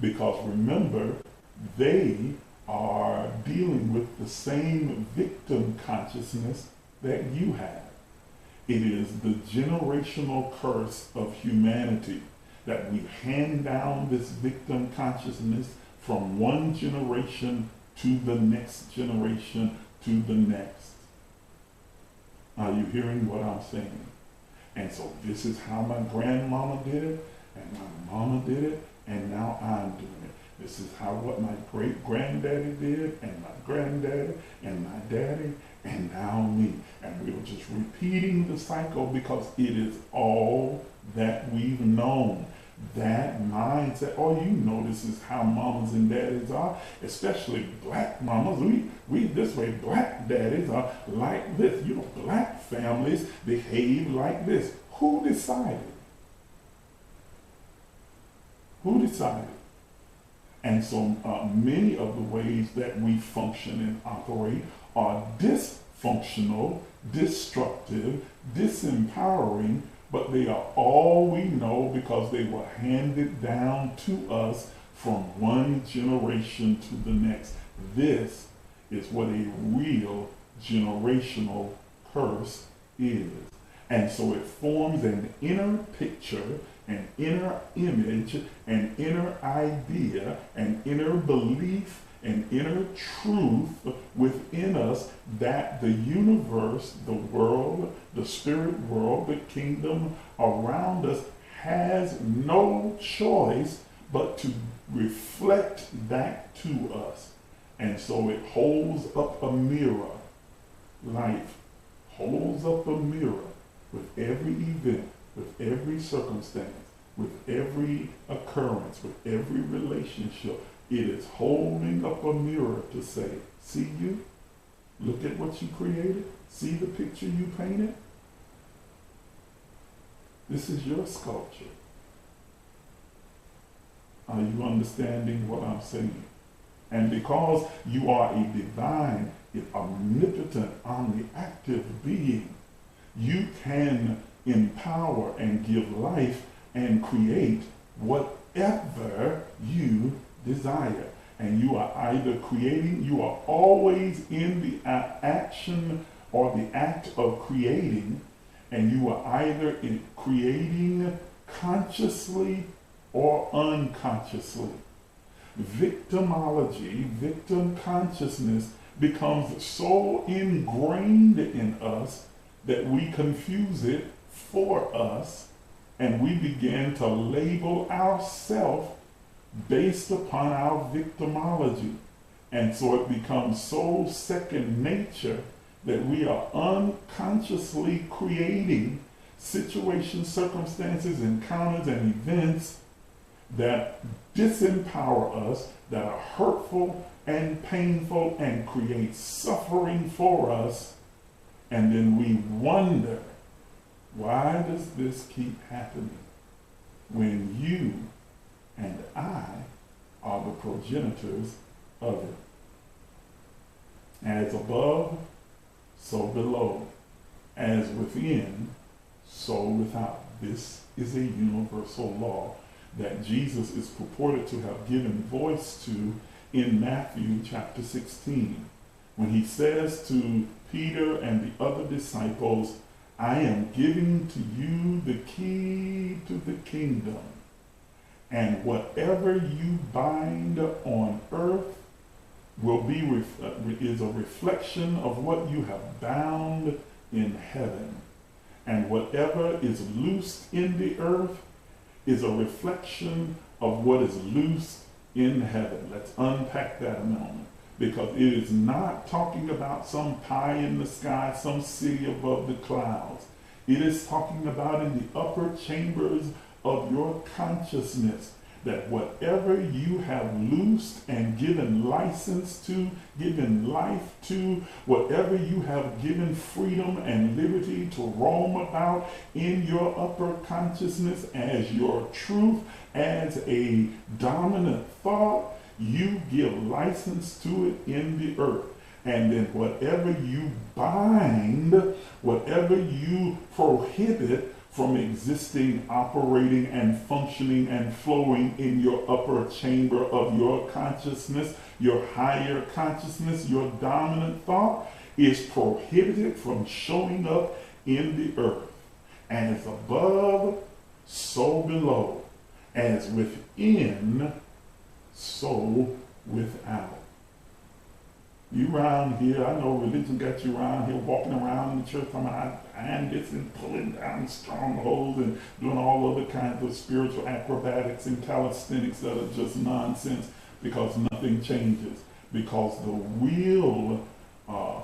[SPEAKER 2] Because remember, they are dealing with the same victim consciousness that you have. It is the generational curse of humanity that we hand down this victim consciousness from one generation to the next generation to the next. Are you hearing what I'm saying? And so this is how my grandmama did it, and my mama did it, and now I'm doing it. This is how what my great-granddaddy did, and my granddaddy, and my daddy, and now me. And we're just repeating the cycle because it is all that we've known. that mindset. Oh, you know, this is how mamas and daddies are, especially black mamas. We this way, black daddies are like this. You know, black families behave like this. Who decided? Who decided? And so many of the ways that we function and operate are dysfunctional, destructive, disempowering, but they are all we know because they were handed down to us from one generation to the next. This is what a real generational curse is. And so it forms an inner picture, an inner image, an inner idea, an inner belief, an inner truth within us that the universe, the world, the spirit world, the kingdom around us has no choice but to reflect back to us. And so it holds up a mirror. Life holds up a mirror with every event, with every circumstance, with every occurrence, with every relationship. It is holding up a mirror to say, see you? Look at what you created? See the picture you painted? This is your sculpture. Are you understanding what I'm saying? And because you are a divine, omnipotent, omniactive being, you can empower and give life and create whatever you desire. And you are either creating, you are always in the action or the act of creating, and you are either in creating consciously or unconsciously. Victimology, victim consciousness becomes so ingrained in us that we confuse it for us, and we begin to label ourselves based upon our victimology. And so it becomes so second nature that we are unconsciously creating situations, circumstances, encounters, and events that disempower us, that are hurtful and painful and create suffering for us. And then we wonder, why does this keep happening when you and I are the progenitors of it? As above, so below. As within, so without. This is a universal law that Jesus is purported to have given voice to in Matthew chapter 16, when he says to Peter and the other disciples, I am giving to you the key to the kingdom, and whatever you bind on earth will be is a reflection of what you have bound in heaven, and whatever is loosed in the earth is a reflection of what is loosed in heaven. Let's unpack that a moment, because it is not talking about some pie in the sky, some city above the clouds. It is talking about in the upper chambers of your consciousness, that whatever you have loosed and given license to, given life to, whatever you have given freedom and liberty to roam about in your upper consciousness as your truth, as a dominant thought, you give license to it in the earth. And then whatever you bind, whatever you prohibit from existing, operating, and functioning and flowing in your upper chamber of your consciousness, your higher consciousness, your dominant thought, is prohibited from showing up in the earth. As above, so below. As within, so without. You around here, I know religion got you around here walking around in the church talking about and this and pulling down strongholds and doing all other kinds of spiritual acrobatics and calisthenics that are just nonsense, because nothing changes. Because the real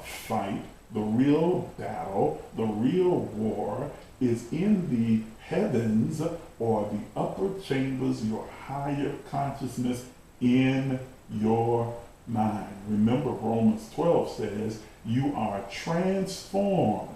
[SPEAKER 2] fight, The real battle, the real war is in the heavens or the upper chambers, your higher consciousness in your mind. Remember, Romans 12 says, you are transformed.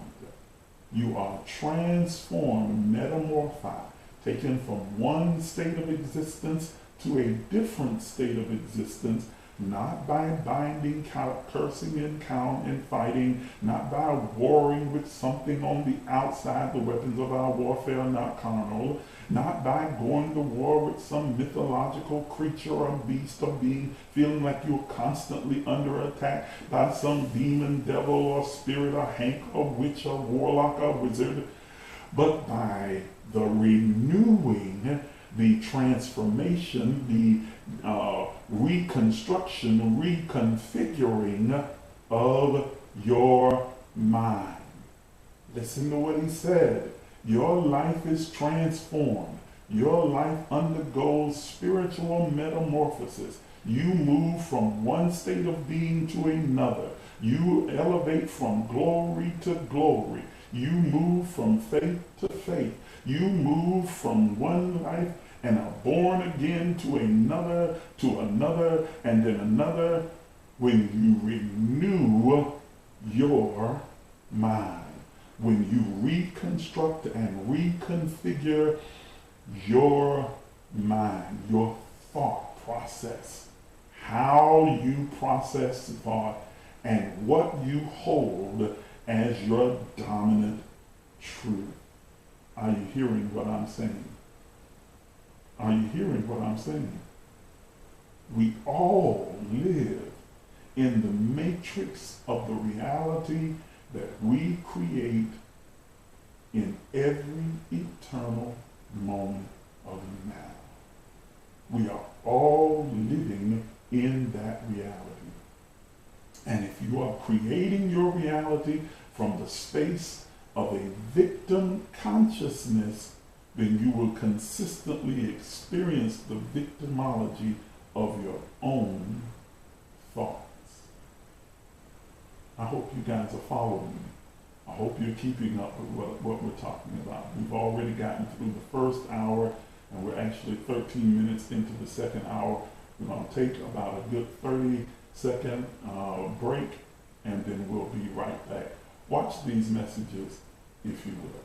[SPEAKER 2] You are transformed, metamorphized, taken from one state of existence to a different state of existence, not by binding, cursing, and counting and fighting, not by warring with something on the outside. The weapons of our warfare are not carnal, not by going to war with some mythological creature or beast or being, feeling like you're constantly under attack by some demon, devil, or spirit, or hank, or witch, or warlock, or wizard, but by the renewing, the transformation, the reconstruction, reconfiguring of your mind. Listen to what he said. Your life is transformed. Your life undergoes spiritual metamorphosis. You move from one state of being to another. You elevate from glory to glory. You move from faith to faith. You move from one life and are born again to another, and then another, when you renew your mind, when you reconstruct and reconfigure your mind, your thought process, how you process thought, and what you hold as your dominant truth. Are you hearing what I'm saying? Are you hearing what I'm saying? We all live in the matrix of the reality that we create in every eternal moment of now. We are all living in that reality. And if you are creating your reality from the space of a victim consciousness, then you will consistently experience the victimology of your own thoughts. I hope you guys are following me. I hope you're keeping up with what we're talking about. We've already gotten through the first hour, and we're actually 13 minutes into the second hour. We're going to take about a good 30-second break, and then we'll be right back. Watch these messages, if you will.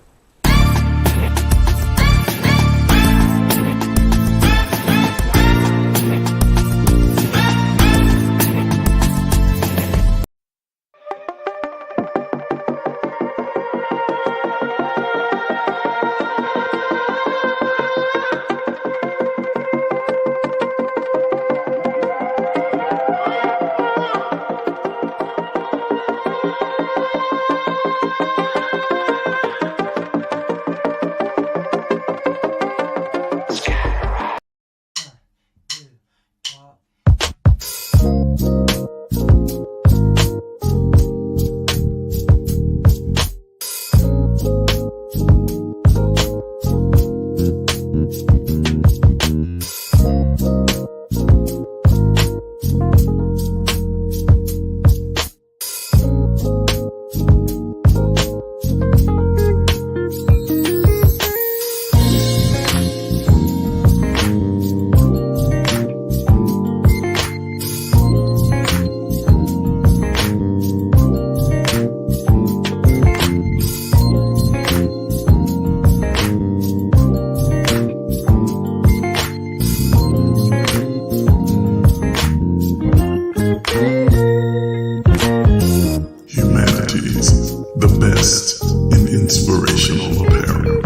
[SPEAKER 2] HumanA-Tees, the best in inspirational apparel.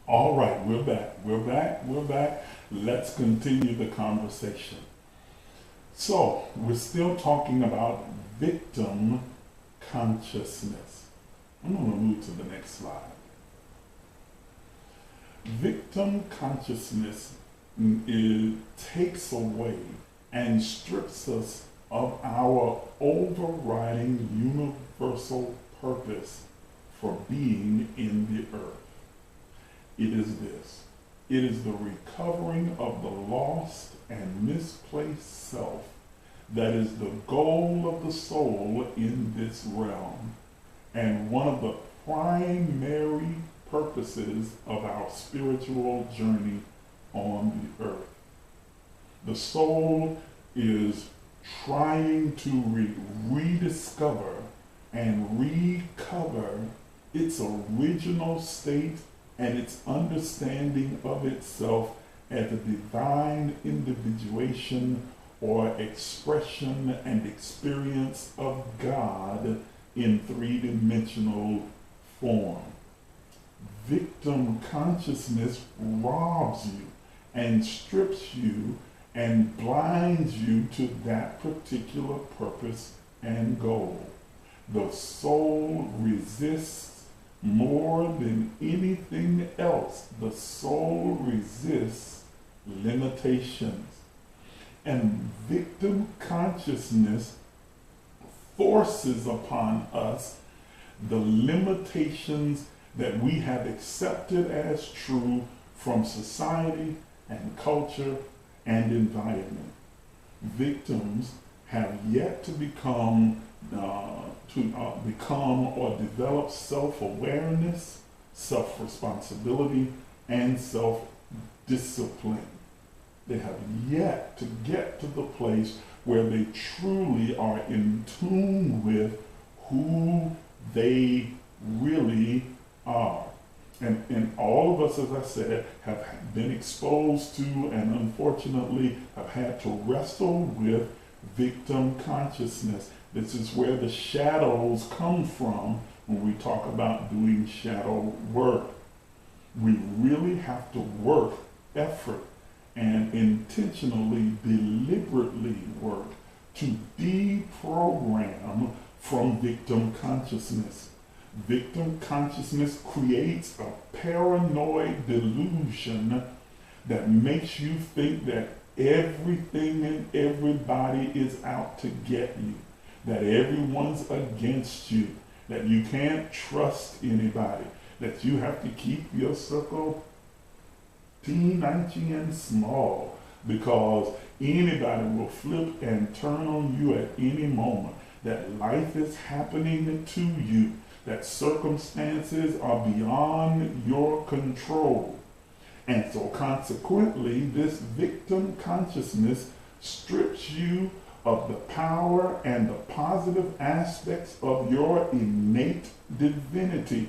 [SPEAKER 2] All right, we're back. Let's continue the conversation. So, we're still talking about victim consciousness. I'm going to move to the next slide. Victim consciousness takes away and strips us of our overriding universal purpose for being in the earth. It is this. It is the recovering of the lost and misplaced self that is the goal of the soul in this realm, and one of the primary purposes of our spiritual journey on the earth. The soul is trying to rediscover and recover its original state and its understanding of itself as a divine individuation or expression and experience of God in three-dimensional form. Victim consciousness robs you and strips you and blinds you to that particular purpose and goal. The soul resists more than anything else. The soul resists limitations. And victim consciousness forces upon us the limitations that we have accepted as true from society and culture and environment. Victims have yet to become or develop self-awareness, self-responsibility, and self-discipline. They have yet to get to the place where they truly are in tune with who they really are. And all of us, as I said, have been exposed to and unfortunately have had to wrestle with victim consciousness. This is where the shadows come from when we talk about doing shadow work. We really have to work, effort, and intentionally, deliberately work to deprogram from victim consciousness. Victim consciousness creates a paranoid delusion that makes you think that everything and everybody is out to get you, that everyone's against you, that you can't trust anybody, that you have to keep your circle teeny and small because anybody will flip and turn on you at any moment, that life is happening to you, that circumstances are beyond your control. And so consequently, this victim consciousness strips you of the power and the positive aspects of your innate divinity.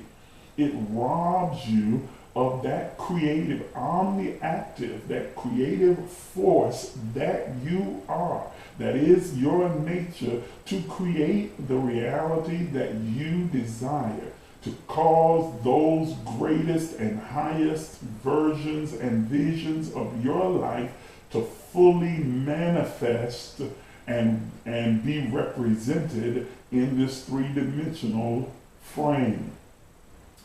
[SPEAKER 2] It robs you of that creative, omniactive, that creative force that you are, that is your nature, to create the reality that you desire, to cause those greatest and highest versions and visions of your life to fully manifest and be represented in this three-dimensional frame.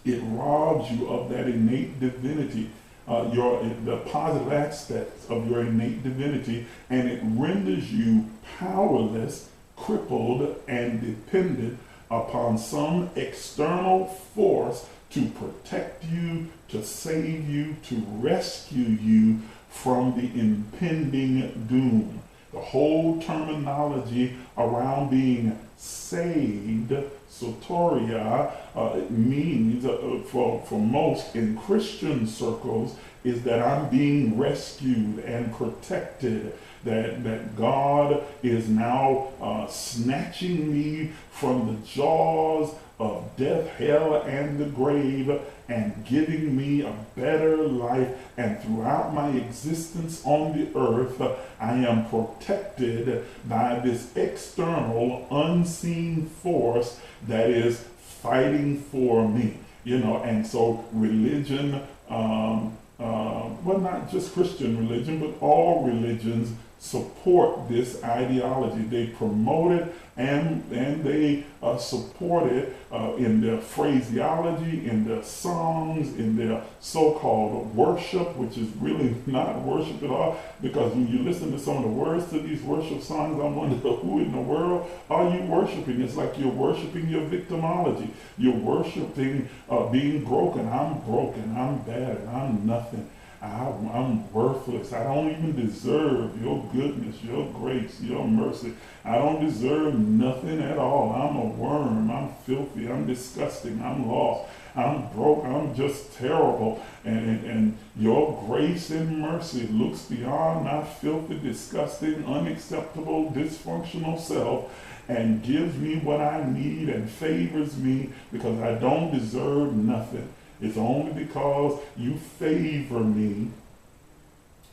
[SPEAKER 2] It robs you of that innate divinity, the positive aspects of your innate divinity, and it renders you powerless, crippled, and dependent upon some external force to protect you, to save you, to rescue you from the impending doom. The whole terminology around being saved, soteria, it means for most in Christian circles is that I'm being rescued and protected, that God is now snatching me from the jaws of death, hell, and the grave, and giving me a better life. And throughout my existence on the earth, I am protected by this external, unseen force that is fighting for me. And so religion, well, not just Christian religion, but all religions support this ideology. They promote it and they support it in their phraseology, in their songs, in their so-called worship, which is really not worship at all, because when you listen to some of the words to these worship songs, I wonder who in the world are you worshiping? It's like you're worshiping your victimology. You're worshiping being broken. I'm broken, I'm bad, and I'm nothing. I'm worthless. I don't even deserve your goodness, your grace, your mercy. I don't deserve nothing at all. I'm a worm. I'm filthy. I'm disgusting. I'm lost. I'm broke. I'm just terrible. And your grace and mercy looks beyond my filthy, disgusting, unacceptable, dysfunctional self and gives me what I need and favors me because I don't deserve nothing. It's only because you favor me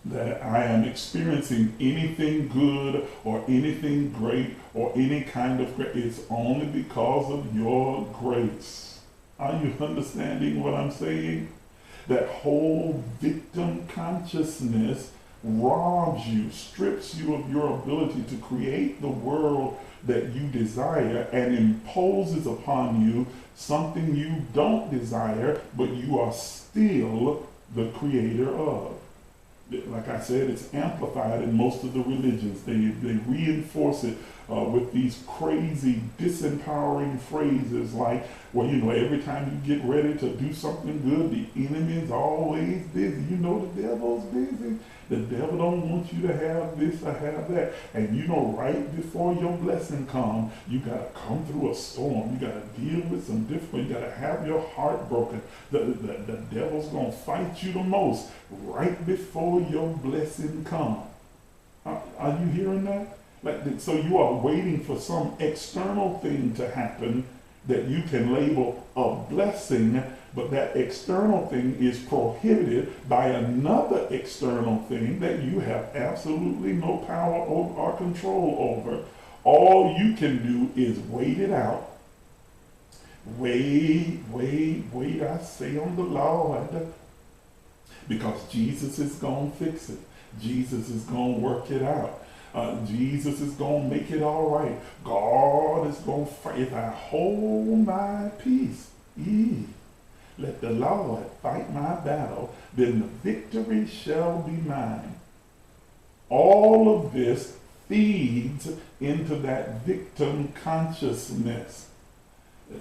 [SPEAKER 2] that I am experiencing anything good or anything great or any kind of grace. It's only because of your grace. Are you understanding what I'm saying? That whole victim consciousness robs you, strips you of your ability to create the world that you desire and imposes upon you something you don't desire, but you are still the creator of. Like I said, it's amplified in most of the religions. They reinforce it with these crazy, disempowering phrases like, well, you know, every time you get ready to do something good, the enemy is always busy. You know the devil's busy. The devil don't want you to have this or have that. And you know, right before your blessing comes, you got to come through a storm. You got to deal with some difficult. You got to have your heart broken. The devil's going to fight you the most right before your blessing comes. Are you hearing that? So you are waiting for some external thing to happen that you can label a blessing, but that external thing is prohibited by another external thing that you have absolutely no power or control over. All you can do is wait it out. Wait, I say on the Lord. Because Jesus is going to fix it. Jesus is going to work it out. Jesus is going to make it all right. God is going to fight. If I hold my peace, let the Lord fight my battle, then the victory shall be mine. All of this feeds into that victim consciousness.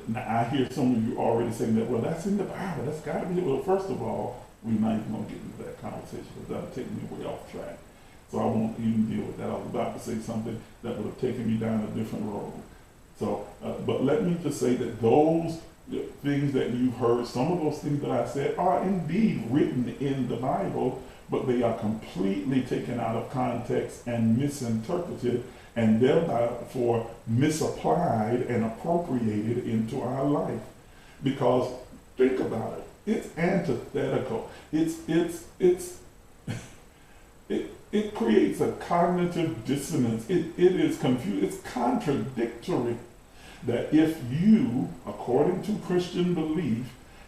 [SPEAKER 2] Now, I hear some of you already saying that, well, that's in the Bible. That's got to be. Well, first of all, we're not even going to get into that conversation because that'll take me way off track. So I won't even deal with that. I was about to say something that would have taken me down a different road. So, but let me just say that those things that you've heard, some of those things that I said are indeed written in the Bible, but they are completely taken out of context and misinterpreted and therefore misapplied and appropriated into our life. Because think about it. It's antithetical. It creates a cognitive dissonance. It is confused. It's contradictory that if you, according to Christian belief,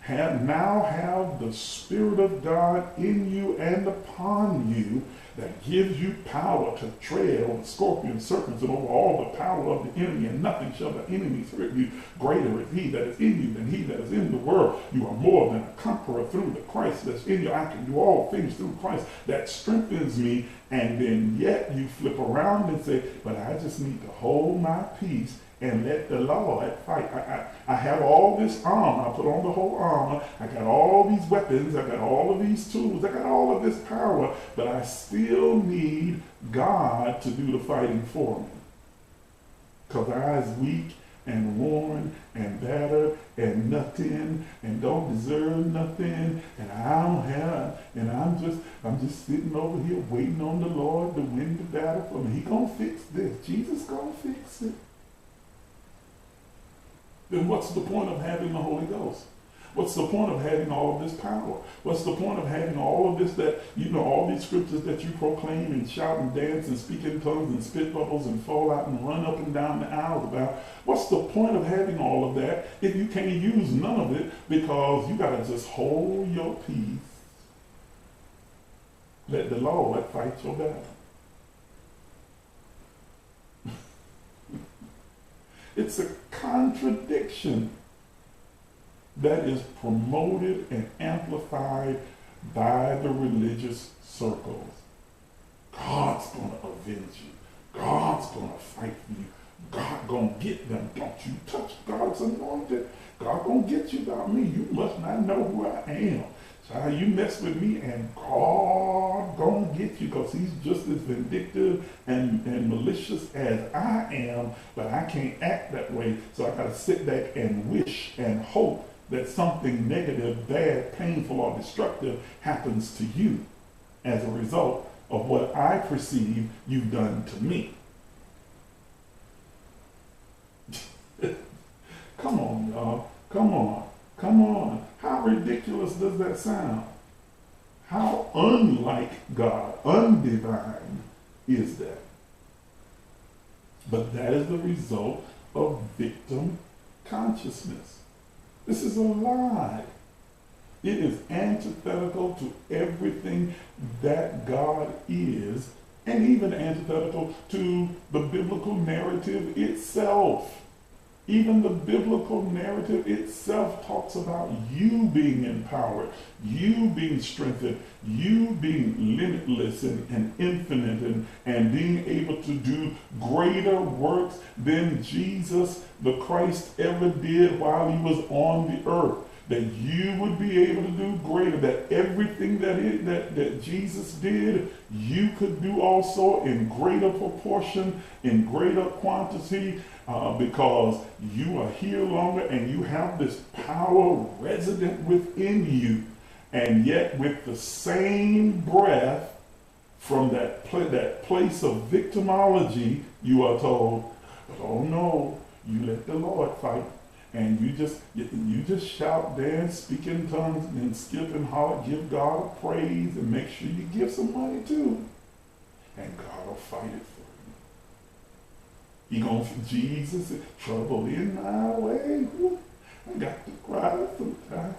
[SPEAKER 2] now have the Spirit of God in you and upon you that gives you power to tread on scorpions, serpents, and over all the power of the enemy, and nothing shall the enemy hurt you. Greater is he that is in you than he that is in the world. You are more than a conqueror through the Christ that's in you. I can do all things through Christ that strengthens me. And then yet you flip around and say, but I just need to hold my peace and let the Lord fight. I have all this armor. I put on the whole armor. I got all these weapons. I got all of these tools. I got all of this power. But I still need God to do the fighting for me. Because I was weak and worn and battered and nothing and don't deserve nothing. And I don't have, and I'm just sitting over here waiting on the Lord to win the battle for me. He gonna fix this. Jesus gonna fix it. Then what's the point of having the Holy Ghost? What's the point of having all of this power? What's the point of having all of this that, you know, all these scriptures that you proclaim and shout and dance and speak in tongues and spit bubbles and fall out and run up and down the aisles about? What's the point of having all of that if you can't use none of it because you got to just hold your peace? Let the Lord fight your battle. It's a contradiction that is promoted and amplified by the religious circles. God's going to avenge you. God's going to fight for you. God going to get them. Don't you touch God's anointed. God going to get you about me. You must not know who I am. You mess with me and God gonna get you, because he's just as vindictive and malicious as I am, but I can't act that way. So I gotta sit back and wish and hope that something negative, bad, painful, or destructive happens to you as a result of what I perceive you've done to me. Come on, y'all. Come on. Come on. How ridiculous does that sound? How unlike God, undivine is that? But that is the result of victim consciousness. This is a lie. It is antithetical to everything that God is, and even antithetical to the biblical narrative itself. Even the biblical narrative itself talks about you being empowered, you being strengthened, you being limitless and infinite, and being able to do greater works than Jesus the Christ ever did while he was on the earth. That you would be able to do greater, that everything that Jesus did, you could do also in greater proportion, in greater quantity, because you are here longer and you have this power resident within you. And yet with the same breath, from that place of victimology, you are told, but oh no, you let the Lord fight. And you just shout, dance, speak in tongues, and skip and holler, give God a praise, and make sure you give some money too. And God will fight it for you. Jesus, trouble in my way. I got to cry sometimes.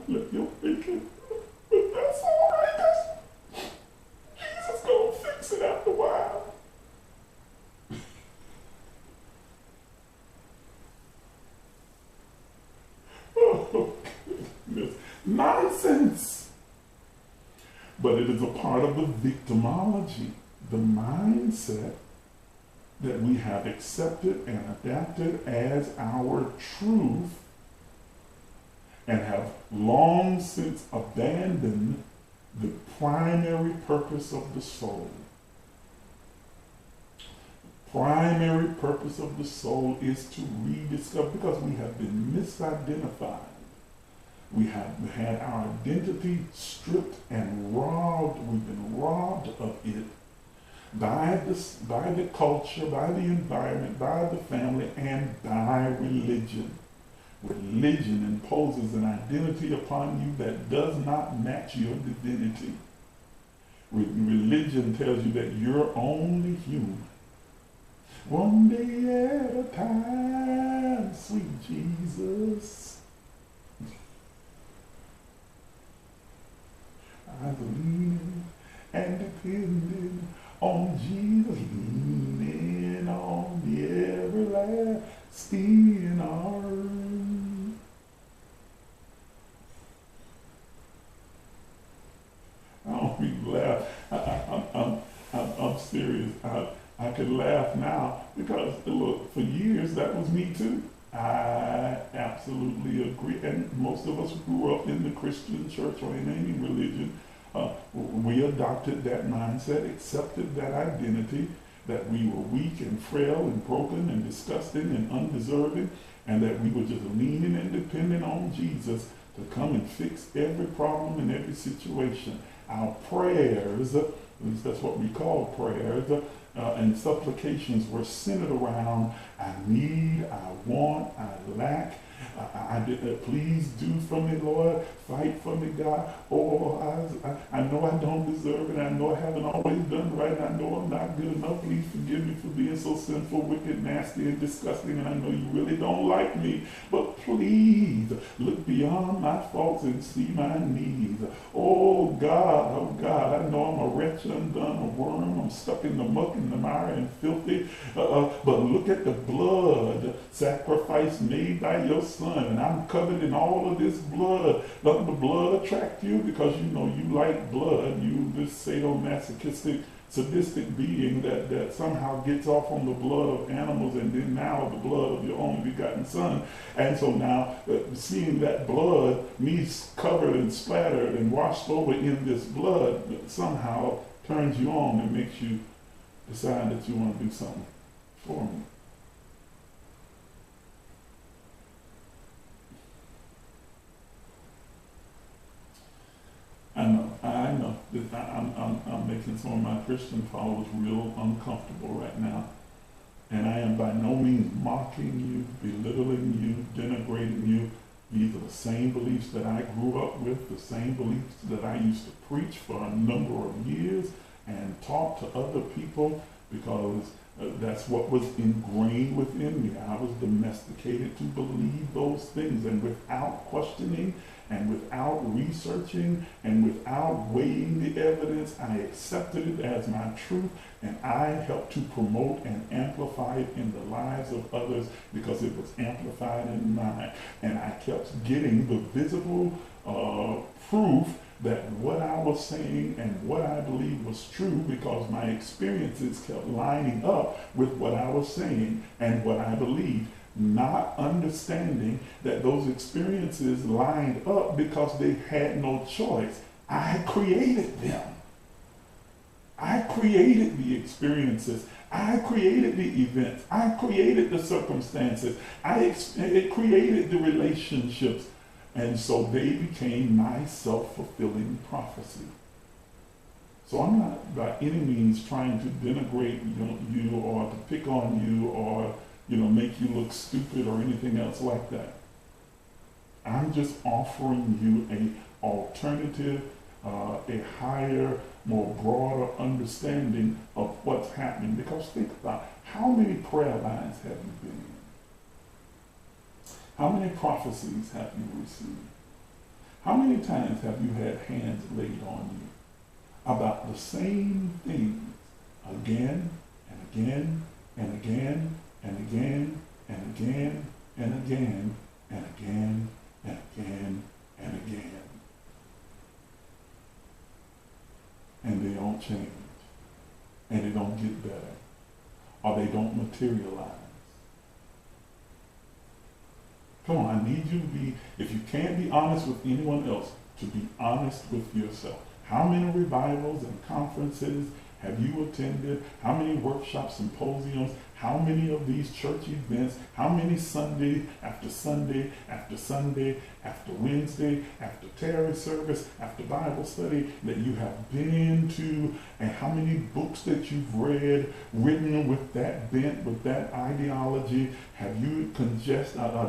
[SPEAKER 2] Let your thinking, but that's all right. Jesus gonna fix it after a while. Oh, goodness. Nonsense. But it is a part of the victimology, the mindset that we have accepted and adapted as our truth, and have long since abandoned the primary purpose of the soul. Primary purpose of the soul is to rediscover, because we have been misidentified. We have had our identity stripped and robbed. We've been robbed of it by the culture, by the environment, by the family, and by religion. Religion imposes an identity upon you that does not match your divinity. Religion tells you that you're only human. One day at a time, sweet Jesus. I believe and depending on Jesus, leaning on the everlasting arm. I don't even laugh. I'm serious. I can laugh now because, look, for years that was me too. I absolutely agree. And most of us grew up in the Christian church or in any religion. We adopted that mindset, accepted that identity, that we were weak and frail and broken and disgusting and undeserving, and that we were just leaning and depending on Jesus to come and fix every problem in every situation. Our prayers, at least that's what we call prayers, and supplications were centered around, I need, I want, I lack, please do for me, Lord, fight for me, God. Oh, I know I don't deserve it, I know I haven't always done right, I know I'm not good enough, please forgive me for being so sinful, wicked, nasty, and disgusting, and I know you really don't like me, but please look beyond my faults and see my needs. Oh God, I know I'm a wretch, undone, a worm, I'm stuck in the muck and the mire and filthy, but look at the blood sacrifice made by your Son, and I'm covered in all of this blood. Doesn't the blood attract you? Because you know you like blood. You this sadomasochistic sadistic being that somehow gets off on the blood of animals and then now the blood of your only begotten son. And so now seeing that blood, me covered and splattered and washed over in this blood, somehow turns you on and makes you decide that you want to do something for me. I know that I'm making some of my Christian followers real uncomfortable right now. And I am by no means mocking you, belittling you, denigrating you. These are the same beliefs that I grew up with, the same beliefs that I used to preach for a number of years and talk to other people, because that's what was ingrained within me. I was domesticated to believe those things, and without questioning and without researching and without weighing the evidence, I accepted it as my truth, and I helped to promote and amplify it in the lives of others because it was amplified in mine. And I kept getting the visible proof that what I was saying and what I believed was true, because my experiences kept lining up with what I was saying and what I believed, not understanding that those experiences lined up because they had no choice. I created them. I created the experiences. I created the events. I created the circumstances. It created the relationships. And so they became my self-fulfilling prophecy. So I'm not by any means trying to denigrate you or to pick on you or make you look stupid or anything else like that. I'm just offering you an alternative, a higher, more broader understanding of what's happening. Because think about how many prayer lines have you been in? How many prophecies have you received? How many times have you had hands laid on you about the same things again and again and again and again and again and again and again and again and again? And they don't change, and they don't get better, or they don't materialize. Come on, I need you to be, if you can't be honest with anyone else, to be honest with yourself. How many revivals and conferences have you attended? How many workshops, symposiums? How many of these church events? How many Sunday after Sunday after Sunday after Wednesday after Terry service after Bible study that you have been to? And how many books that you've read written with that bent, with that ideology have you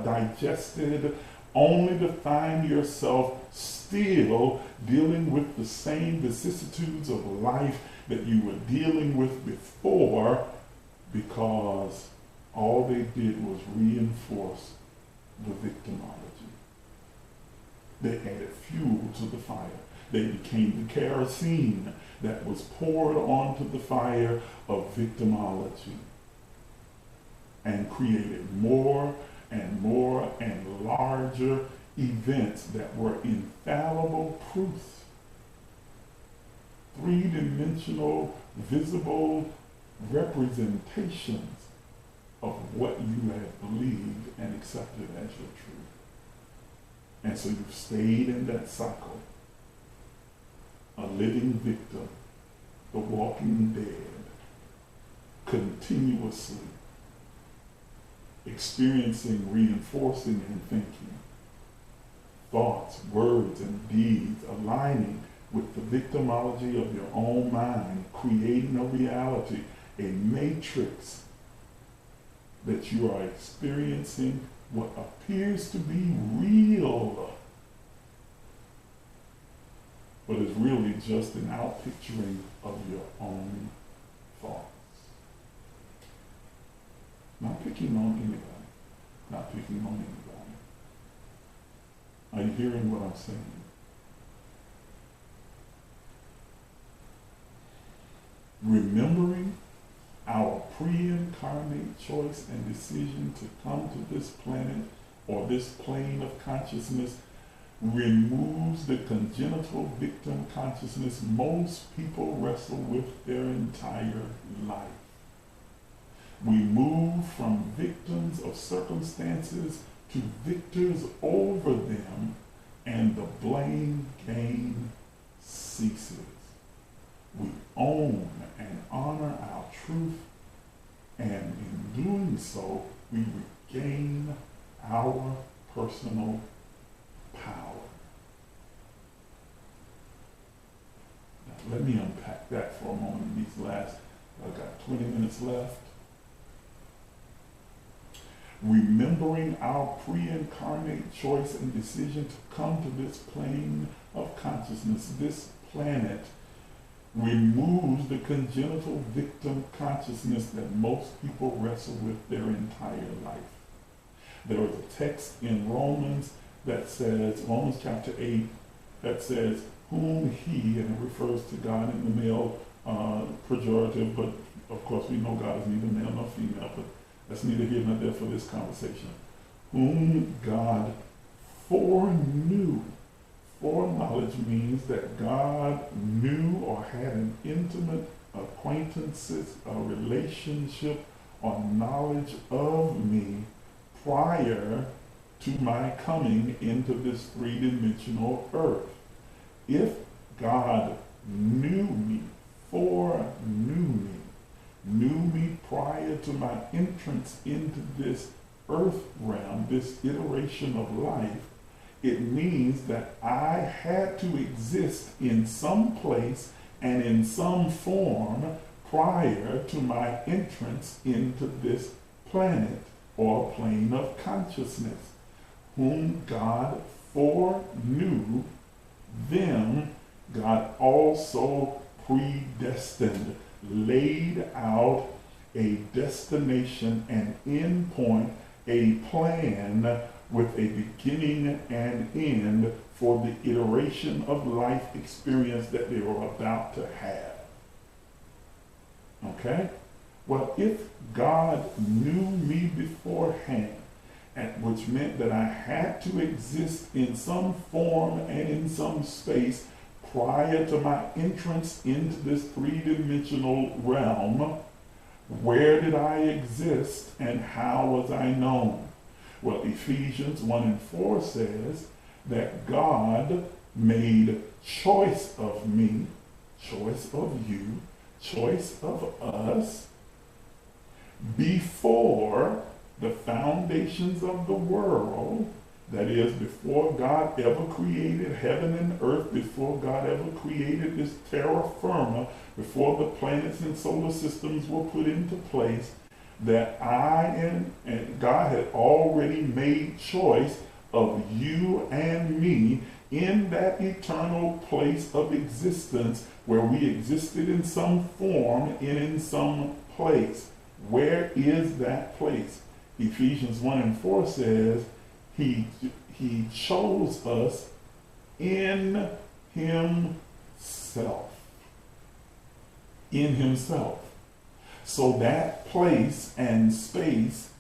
[SPEAKER 2] digested, only to find yourself still dealing with the same vicissitudes of life that you were dealing with before, because all they did was reinforce the victimology. They added fuel to the fire. They became the kerosene that was poured onto the fire of victimology and created more and more and larger events that were infallible proofs, three-dimensional, visible representations of what you had believed and accepted as your truth. And so you've stayed in that cycle, a living victim, the walking dead, continuously experiencing, reinforcing, and thinking, thoughts, words, and deeds aligning with the victimology of your own mind, creating a reality, a matrix that you are experiencing what appears to be real, but is really just an outpicturing of your own thoughts. Not picking on anybody. Not picking on anybody. Are you hearing what I'm saying? Remembering our pre-incarnate choice and decision to come to this planet or this plane of consciousness removes the congenital victim consciousness most people wrestle with their entire life. We move from victims of circumstances to victors over them, and the blame game ceases. We own and honor our truth, and in doing so, we regain our personal power. Now, let me unpack that for a moment in these last, I've got 20 minutes left. Remembering our pre-incarnate choice and decision to come to this plane of consciousness, this planet, removes the congenital victim consciousness that most people wrestle with their entire life. There is a text in Romans that says, Romans chapter 8, that says, whom he, and it refers to God in the male pejorative, but of course we know God is neither male nor female, but that's neither here nor there for this conversation. Whom God foreknew. Foreknowledge means that God knew or had an intimate acquaintances, a relationship or knowledge of me prior to my coming into this three-dimensional earth. If God knew me, foreknew me prior to my entrance into this earth realm, this iteration of life, it means that I had to exist in some place and in some form prior to my entrance into this planet or plane of consciousness. Whom God foreknew, them God also predestined, laid out a destination, an end point, a plan with a beginning and end for the iteration of life experience that they were about to have. Okay? Well, if God knew me beforehand, and which meant that I had to exist in some form and in some space prior to my entrance into this three-dimensional realm, where did I exist and how was I known? Well, Ephesians 1:4 says that God made choice of me, choice of you, choice of us before the foundations of the world, that is, before God ever created heaven and earth, before God ever created this terra firma, before the planets and solar systems were put into place, that I and God had already made choice of you and me in that eternal place of existence where we existed in some form and in some place. Where is that place? Ephesians 1:4 says he chose us in himself. In himself. So that place and space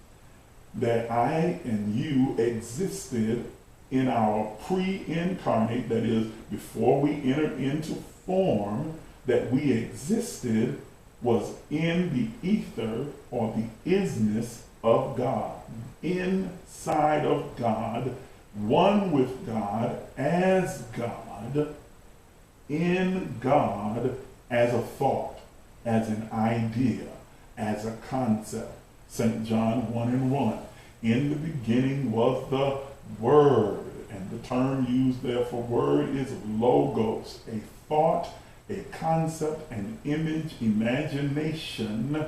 [SPEAKER 2] that I and you existed in our pre-incarnate, that is, before we entered into form, that we existed was in the ether or the isness of God, inside of God, one with God, as God, in God as a thought, as an idea, as a concept. St. John 1:1. In the beginning was the Word, and the term used there for word is logos, a thought, a concept, an image, imagination,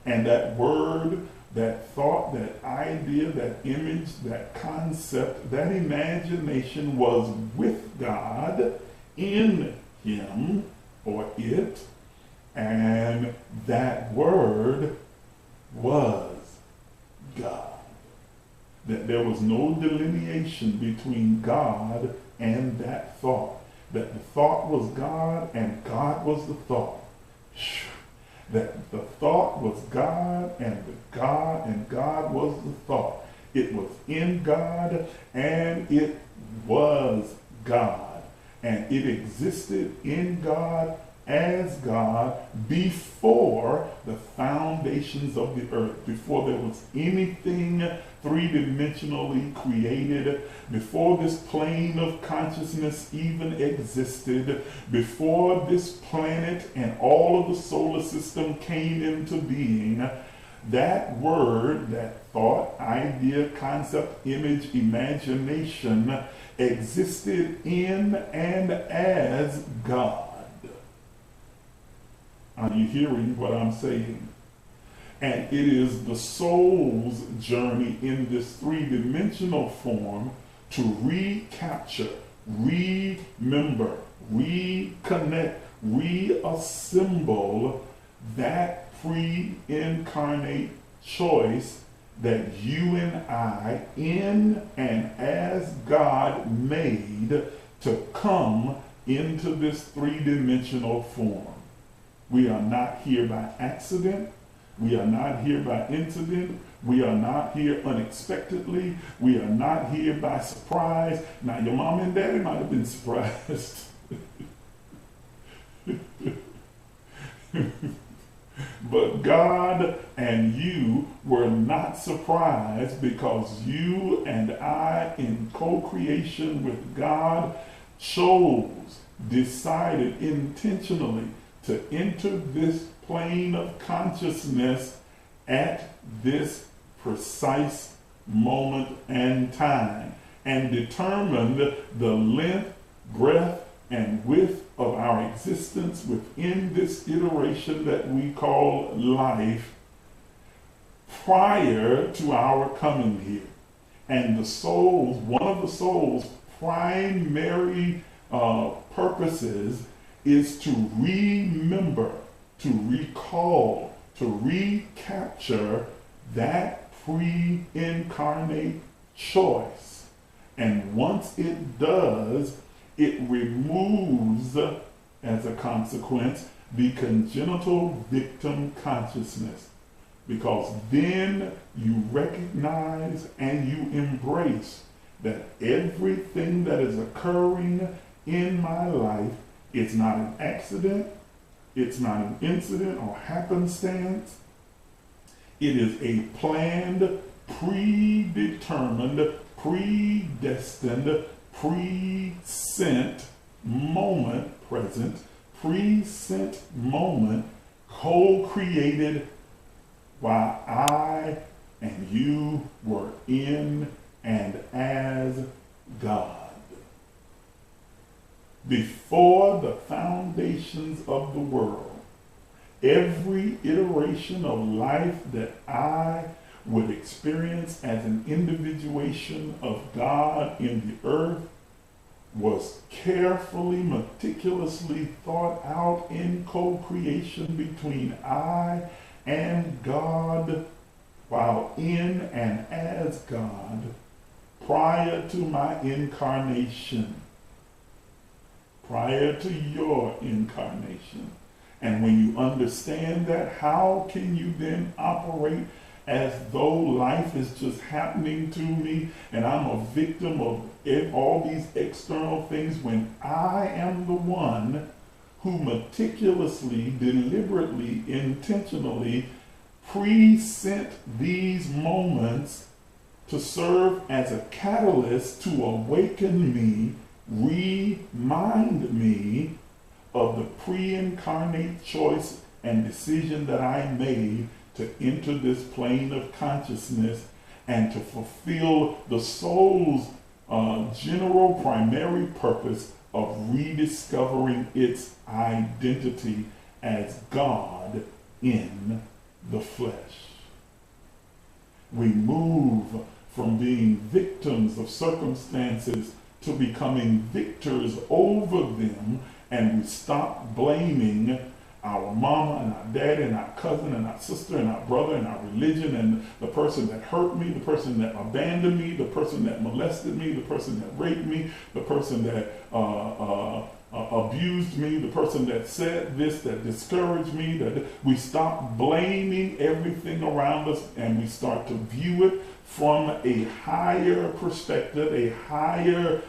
[SPEAKER 2] and that word, that thought, that idea, that image, that concept, that imagination was with God, in him or it, and that word was God. That there was no delineation between God and that thought. That the thought was God and God was the thought. That the thought was God and God was the thought. It was in God and it was God, and it existed in God as God before the foundations of the earth, before there was anything three-dimensionally created, before this plane of consciousness even existed, before this planet and all of the solar system came into being. That word, that thought, idea, concept, image, imagination existed in and as God. Are you hearing what I'm saying? And it is the soul's journey in this three-dimensional form to recapture, remember, reconnect, reassemble that pre-incarnate choice that you and I, in and as God, made to come into this three-dimensional form. We are not here by accident. We are not here by incident. We are not here unexpectedly. We are not here by surprise. Now, your mom and daddy might have been surprised. But God and you were not surprised, because you and I, in co-creation with God, chose, decided intentionally to enter this plane of consciousness at this precise moment and time, and determined the length, breadth, and width of our existence within this iteration that we call life prior to our coming here. And the soul's, one of the soul's primary purposes is to remember, to recall, to recapture that pre-incarnate choice. And once it does, it removes, as a consequence, the congenital victim consciousness. Because then you recognize and you embrace that everything that is occurring in my life, it's not an accident, it's not an incident or happenstance. It is a planned, predetermined, predestined, present moment, present, present moment, co-created while I and you were in and as God. Before the foundations of the world, every iteration of life that I would experience as an individuation of God in the earth was carefully, meticulously thought out in co-creation between I and God, while in and as God, prior to my incarnation, prior to your incarnation. And when you understand that, how can you then operate as though life is just happening to me and I'm a victim of all these external things, when I am the one who meticulously, deliberately, intentionally present these moments to serve as a catalyst to awaken me, remind me of the pre-incarnate choice and decision that I made to enter this plane of consciousness and to fulfill the soul's general primary purpose of rediscovering its identity as God in the flesh. We move from being victims of circumstances to becoming victors over them, and we stop blaming our mama and our daddy and our cousin and our sister and our brother and our religion and the person that hurt me, the person that abandoned me, the person that molested me, the person that raped me, the person that abused me, the person that said this, that discouraged me. That we stop blaming everything around us and we start to view it from a higher perspective, a higher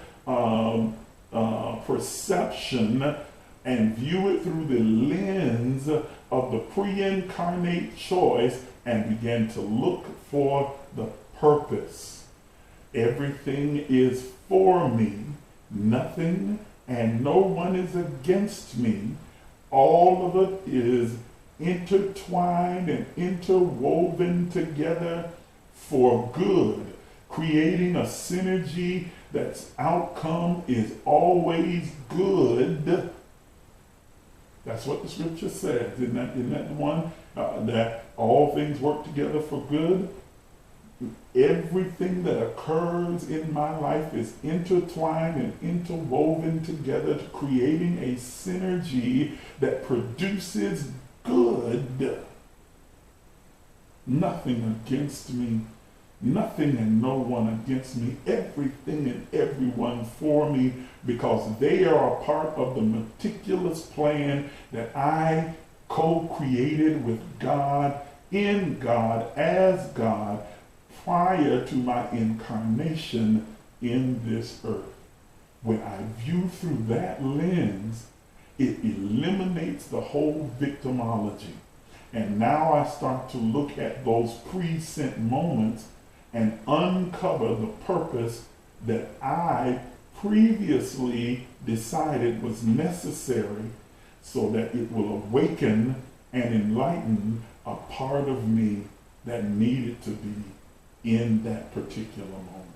[SPEAKER 2] perception and view it through the lens of the pre-incarnate choice and begin to look for the purpose. Everything is for me, nothing and no one is against me. All of it is intertwined and interwoven together for good, creating a synergy that's outcome is always good. That's what the scripture says. Isn't that the one that all things work together for good? Everything that occurs in my life is intertwined and interwoven together, creating a synergy that produces good. Nothing against me, nothing and no one against me, everything and everyone for me, because they are a part of the meticulous plan that I co-created with God, in God, as God, prior to my incarnation in this earth. When I view through that lens, it eliminates the whole victimology. And now I start to look at those present moments and uncover the purpose that I previously decided was necessary so that it will awaken and enlighten a part of me that needed to be in that particular moment,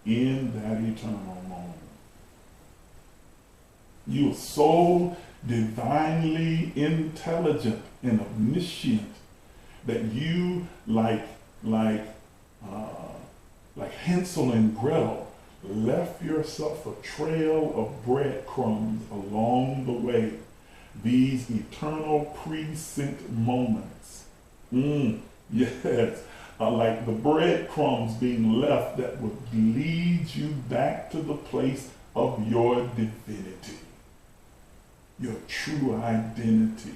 [SPEAKER 2] in that eternal moment. You are so divinely intelligent and omniscient that you, like Hansel and Gretel, left yourself a trail of breadcrumbs along the way. These eternal present moments. Yes. Like the breadcrumbs being left that would lead you back to the place of your divinity, your true identity,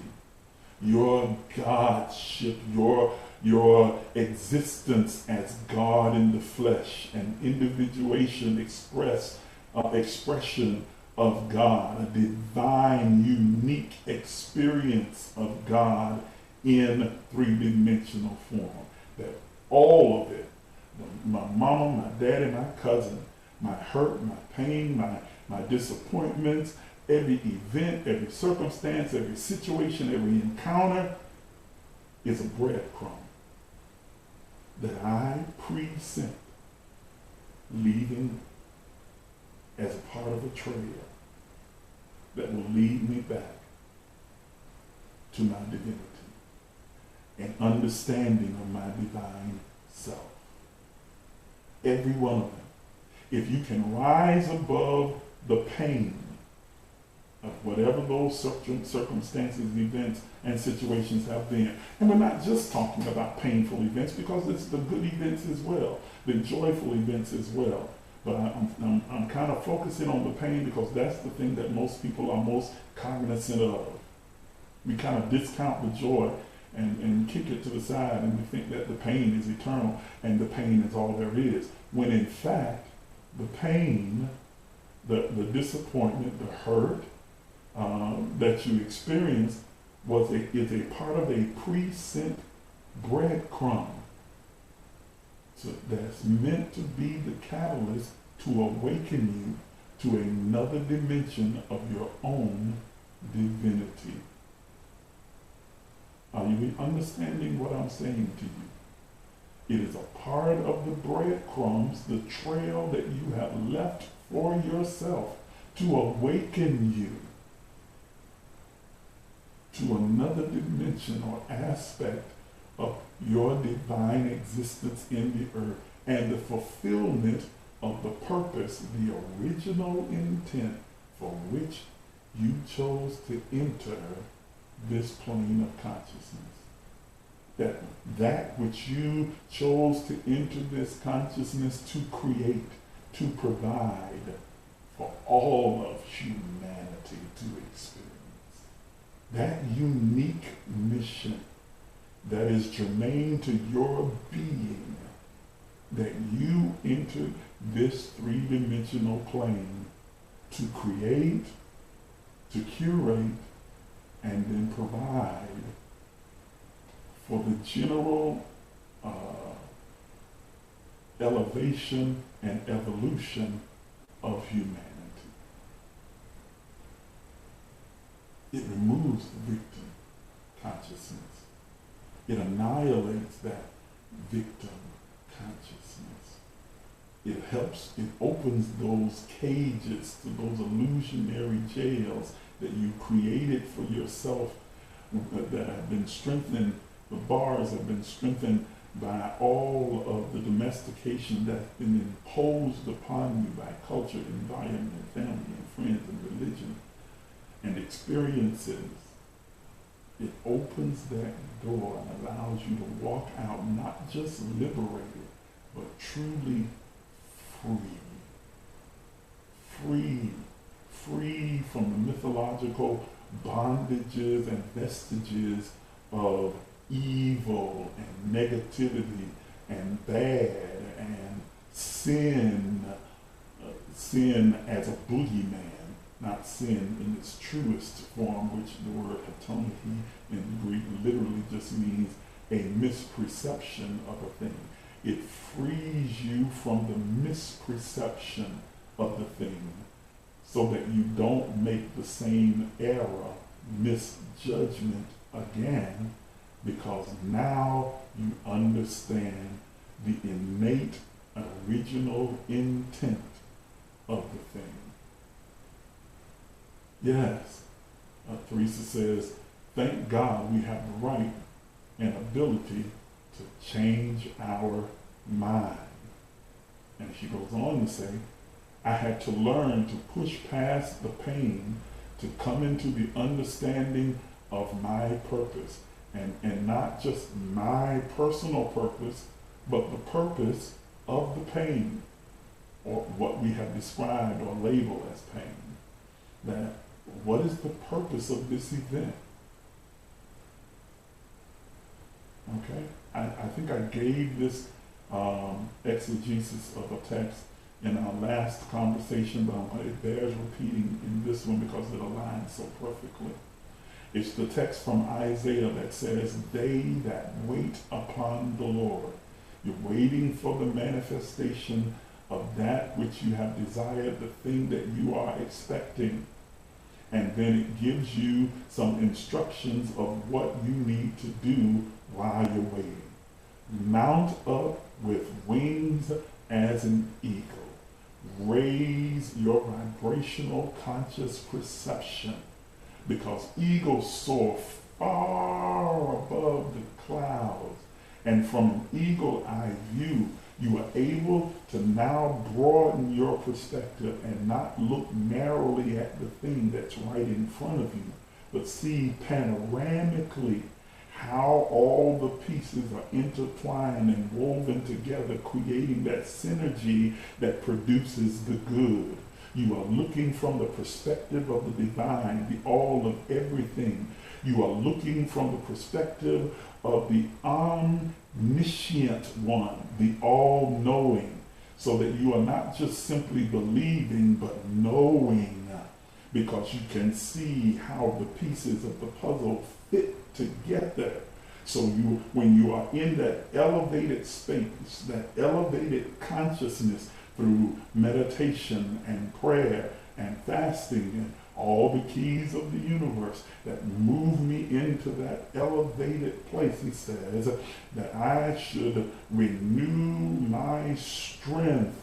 [SPEAKER 2] your godship, your existence as God in the flesh, an individuation, expression of God, a divine, unique experience of God in three-dimensional form. That all of it, my mama, my daddy, my cousin, my hurt, my pain, my disappointments, every event, every circumstance, every situation, every encounter is a breadcrumb that I present, leaving as a part of a trail that will lead me back to my divinity and understanding of my divine self. Every one of them. If you can rise above the pain of whatever those circumstances, events, and situations have been. And we're not just talking about painful events, because it's the good events as well, the joyful events as well. But I'm kind of focusing on the pain because that's the thing that most people are most cognizant of. We kind of discount the joy and kick it to the side, and we think that the pain is eternal and the pain is all there is. When in fact, the pain, the disappointment, the hurt that you experienced is a part of a present breadcrumb. So that's meant to be the catalyst to awaken you to another dimension of your own divinity. Are you understanding what I'm saying to you? It is a part of the breadcrumbs, the trail that you have left for yourself to awaken you to another dimension or aspect of your divine existence in the earth and the fulfillment of the purpose, the original intent for which you chose to enter this plane of consciousness. That which you chose to enter this consciousness to create, to provide for all of humanity to experience. That unique mission that is germane to your being, that you entered this three-dimensional plane to create, to curate, and then provide for the general elevation and evolution of humanity. It removes the victim consciousness. It annihilates that victim consciousness. It helps, it opens those cages to those illusionary jails that you created for yourself that have been strengthened. The bars have been strengthened by all of the domestication that's been imposed upon you by culture, environment, family, and friends, and religion, and experiences. It opens that door and allows you to walk out not just liberated, but truly free. Free. Free from the mythological bondages and vestiges of evil and negativity and bad and sin. Sin as a boogeyman, not sin in its truest form, which the word atoniki in Greek literally just means a misperception of a thing. It frees you from the misperception of the thing so that you don't make the same error, misjudgment again, because now you understand the innate original intent of the thing. Yes, Teresa says, thank God we have the right and ability to change our mind. And she goes on to say, I had to learn to push past the pain to come into the understanding of my purpose. And not just my personal purpose, but the purpose of the pain, or what we have described or labeled as pain. That what is the purpose of this event? Okay, I think I gave this exegesis of a text in our last conversation, but it bears repeating in this one because it aligns so perfectly. It's the text from Isaiah that says, they that wait upon the Lord. You're waiting for the manifestation of that which you have desired, the thing that you are expecting. And then it gives you some instructions of what you need to do while you're waiting. Mount up with wings as an eagle. Raise your vibrational conscious perception, because eagles soar far above the clouds. And from an eagle eye view, you are able to now broaden your perspective and not look narrowly at the thing that's right in front of you, but see panoramically how all the pieces are intertwined and woven together, creating that synergy that produces the good. You are looking from the perspective of the divine, the all of everything. You are looking from the perspective of the omniscient one, the all-knowing, so that you are not just simply believing, but knowing, because you can see how the pieces of the puzzle fit together. So when you are in that elevated space, that elevated consciousness through meditation and prayer and fasting and all the keys of the universe that move me into that elevated place, he says that I should renew my strength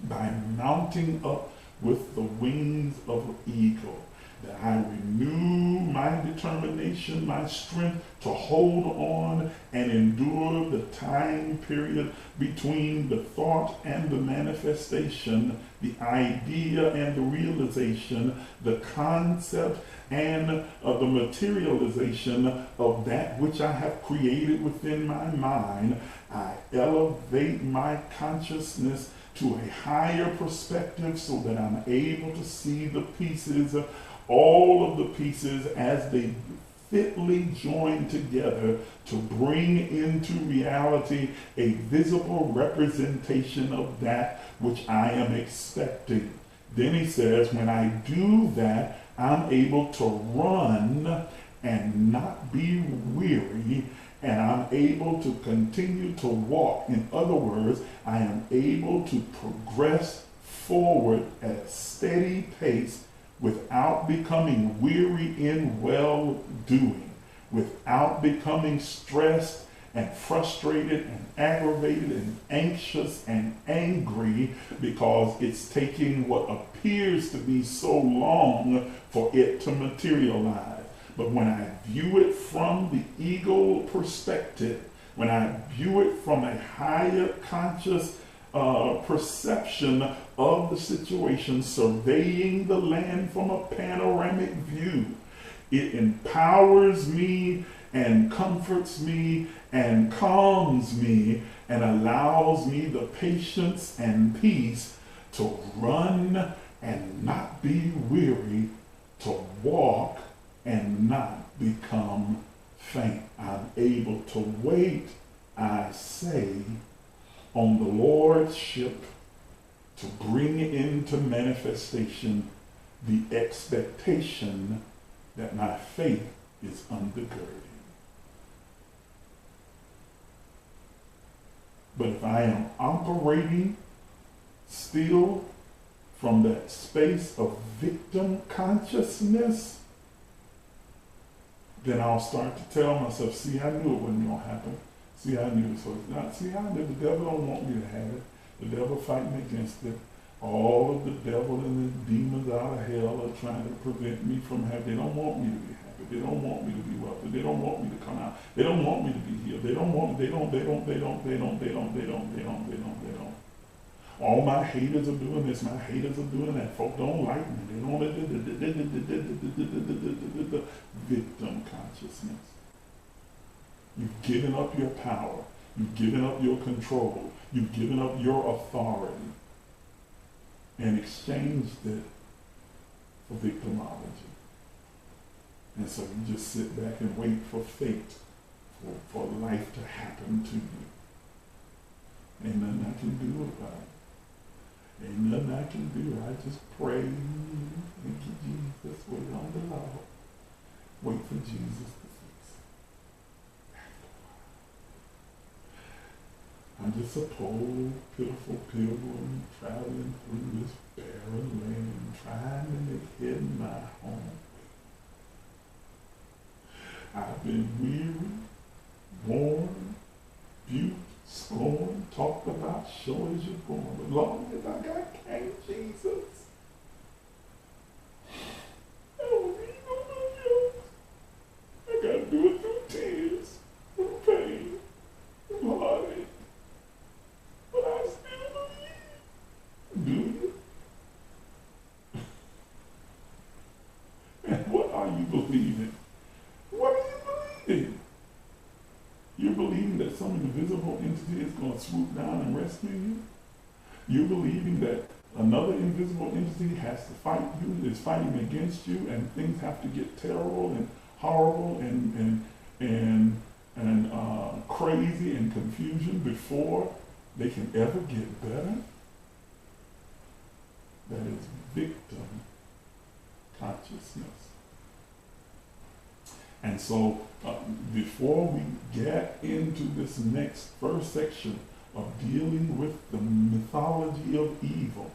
[SPEAKER 2] by mounting up with the wings of an eagle. That I renew my determination, my strength to hold on and endure the time period between the thought and the manifestation, the idea and the realization, the concept and the materialization of that which I have created within my mind. I elevate my consciousness to a higher perspective so that I'm able to see the pieces, all of the pieces as they fitly joined together to bring into reality a visible representation of that which I am expecting. Then he says, when I do that, I'm able to run and not be weary, and I'm able to continue to walk. In other words, I am able to progress forward at a steady pace without becoming weary in well-doing, without becoming stressed and frustrated and aggravated and anxious and angry because it's taking what appears to be so long for it to materialize. But when I view it from the ego perspective, when I view it from a higher conscious perception of the situation, surveying the land from a panoramic view, it empowers me and comforts me and calms me and allows me the patience and peace to run and not be weary, to walk and not become faint. I'm able to wait, I say, on the Lordship to bring into manifestation the expectation that my faith is undergirded. But if I am operating still from that space of victim consciousness, then I'll start to tell myself, see, I knew it wasn't going to happen. See, I knew it. So it's not, see, I knew the devil don't want me to have it. The devil fighting against it. All of the devil and the demons out of hell are trying to prevent me from having. They don't want me to be happy. They don't want me to be wealthy. They don't want me to come out. They don't want me to be healed. They don't. All my haters are doing this. My haters are doing that. Folk don't like me. They don't. Victim consciousness. You've given up your power. You've given up your control. You've given up your authority and exchanged it for victimology. And so you just sit back and wait for fate, for life to happen to you. Ain't nothing I can do about it. Ain't nothing I can do. I just pray. Thank you, Jesus. Wait on the Lord. Wait for Jesus to fix it. I'm just a poor, pitiful pilgrim traveling through this barren land, trying to make heaven my home. I've been weary, worn, buked, scorned, talked about, sure as you're born. But long as I got King Jesus, I don't need nobody else. I gotta do it through tears, through pain, through heartache. But I still believe. Do you? And what are you believing? What are you believing? You're believing that some invisible entity is going to swoop down and rescue you? You're believing that another invisible entity has to fight you, is fighting against you, and things have to get terrible and horrible and crazy and confusion before they can ever get better? That is victim consciousness. And so before we get into this next first section of dealing with the mythology of evil,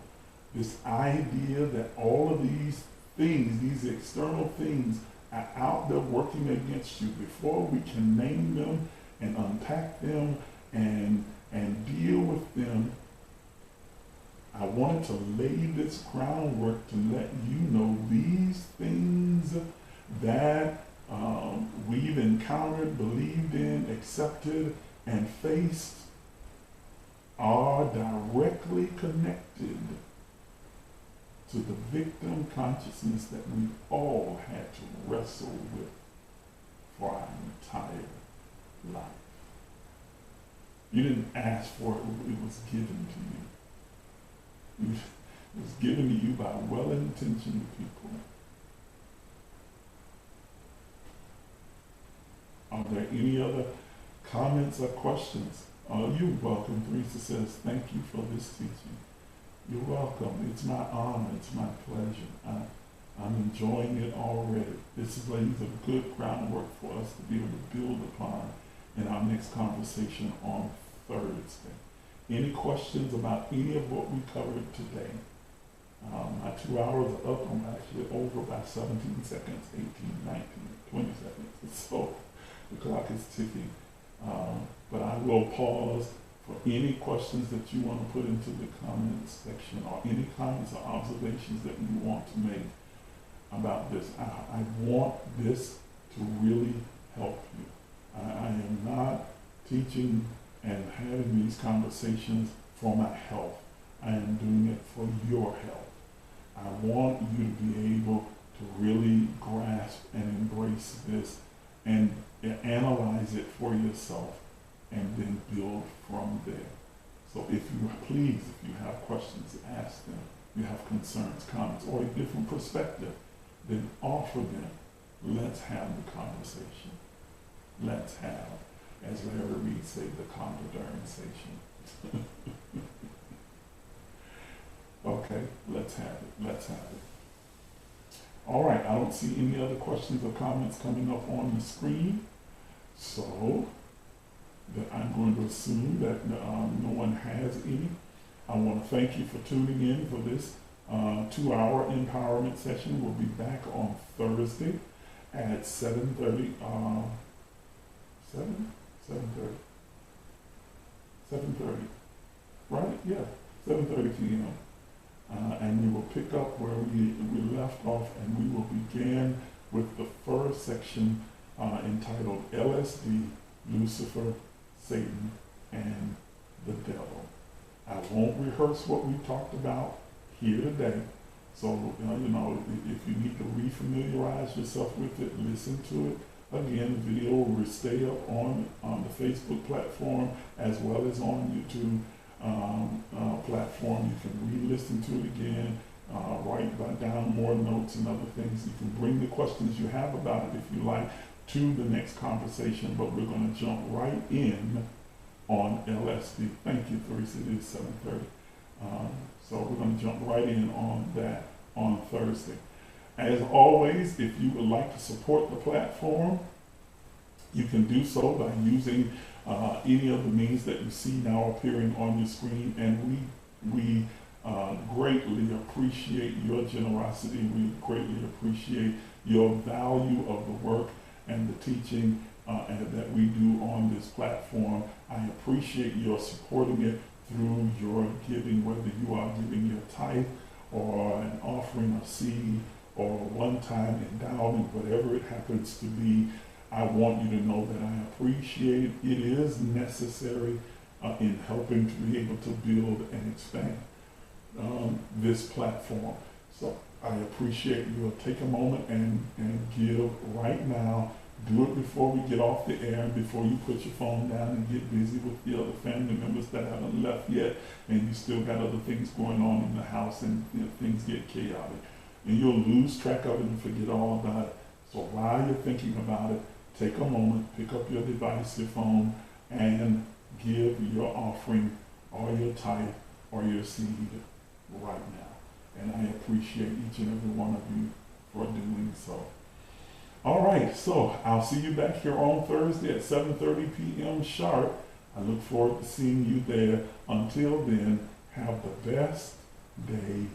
[SPEAKER 2] this idea that all of these things, these external things, are out there working against you, before we can name them and unpack them and deal with them, I wanted to lay this groundwork to let you know these things that we've encountered, believed in, accepted, and faced are directly connected to the victim consciousness that we all had to wrestle with for our entire life. You didn't ask for it, it was given to you. It was given to you by well-intentioned people. Are there any other comments or questions? You're welcome. Teresa says, thank you for this teaching. You're welcome. It's my honor. It's my pleasure. I'm enjoying it already. This lays a good groundwork for us to be able to build upon in our next conversation on Thursday. Any questions about any of what we covered today? My 2 hours are up. I'm actually over by 17 seconds, 18, 19, 20 seconds. So the clock is ticking. But I will pause for any questions that you want to put into the comments section, or any comments or observations that you want to make about this. I want this to really help you. I am not teaching and having these conversations for my health. I am doing it for your health. I want you to be able to really grasp and embrace this and analyze it for yourself and then build from there. So if you have questions, ask them. If you have concerns, comments, or a different perspective, then offer them. Let's have the conversation. Let's have, as Larry Reed said, the conversation. Okay, let's have it. Let's have it. All right, I don't see any other questions or comments coming up on the screen. So that I'm going to assume that no one has any. I want to thank you for tuning in for this 2-hour empowerment session. We'll be back on Thursday at 7:30. 7:30. Right? Yeah, 7:30 p.m. And we will pick up where we left off, and we will begin with the first section entitled LSD, Lucifer, Satan, and the Devil. I won't rehearse what we talked about here today. So, if you need to refamiliarize yourself with it, listen to it. Again, the video will stay up on the Facebook platform as well as on YouTube platform. You can re-listen to it again, write down more notes and other things. You can bring the questions you have about it, if you like, to the next conversation, but we're going to jump right in on LSD. Thank you, Teresa. It is 7:30. So we're going to jump right in on that on Thursday. As always, if you would like to support the platform, you can do so by using any of the means that you see now appearing on your screen, and we greatly appreciate your generosity. We greatly appreciate your value of the work and the teaching that we do on this platform. I appreciate your supporting it through your giving, whether you are giving your tithe or an offering, a seed, or a one-time endowment, whatever it happens to be. I want you to know that I appreciate it. It is necessary in helping to be able to build and expand this platform. So I appreciate you. Take a moment and give right now. Do it before we get off the air and before you put your phone down and get busy with the other family members that haven't left yet, and you still got other things going on in the house, and things get chaotic. And you'll lose track of it and forget all about it. So while you're thinking about it, take a moment, pick up your device, your phone, and give your offering or your tithe or your seed right now. And I appreciate each and every one of you for doing so. All right, so I'll see you back here on Thursday at 7:30 p.m. sharp. I look forward to seeing you there. Until then, have the best day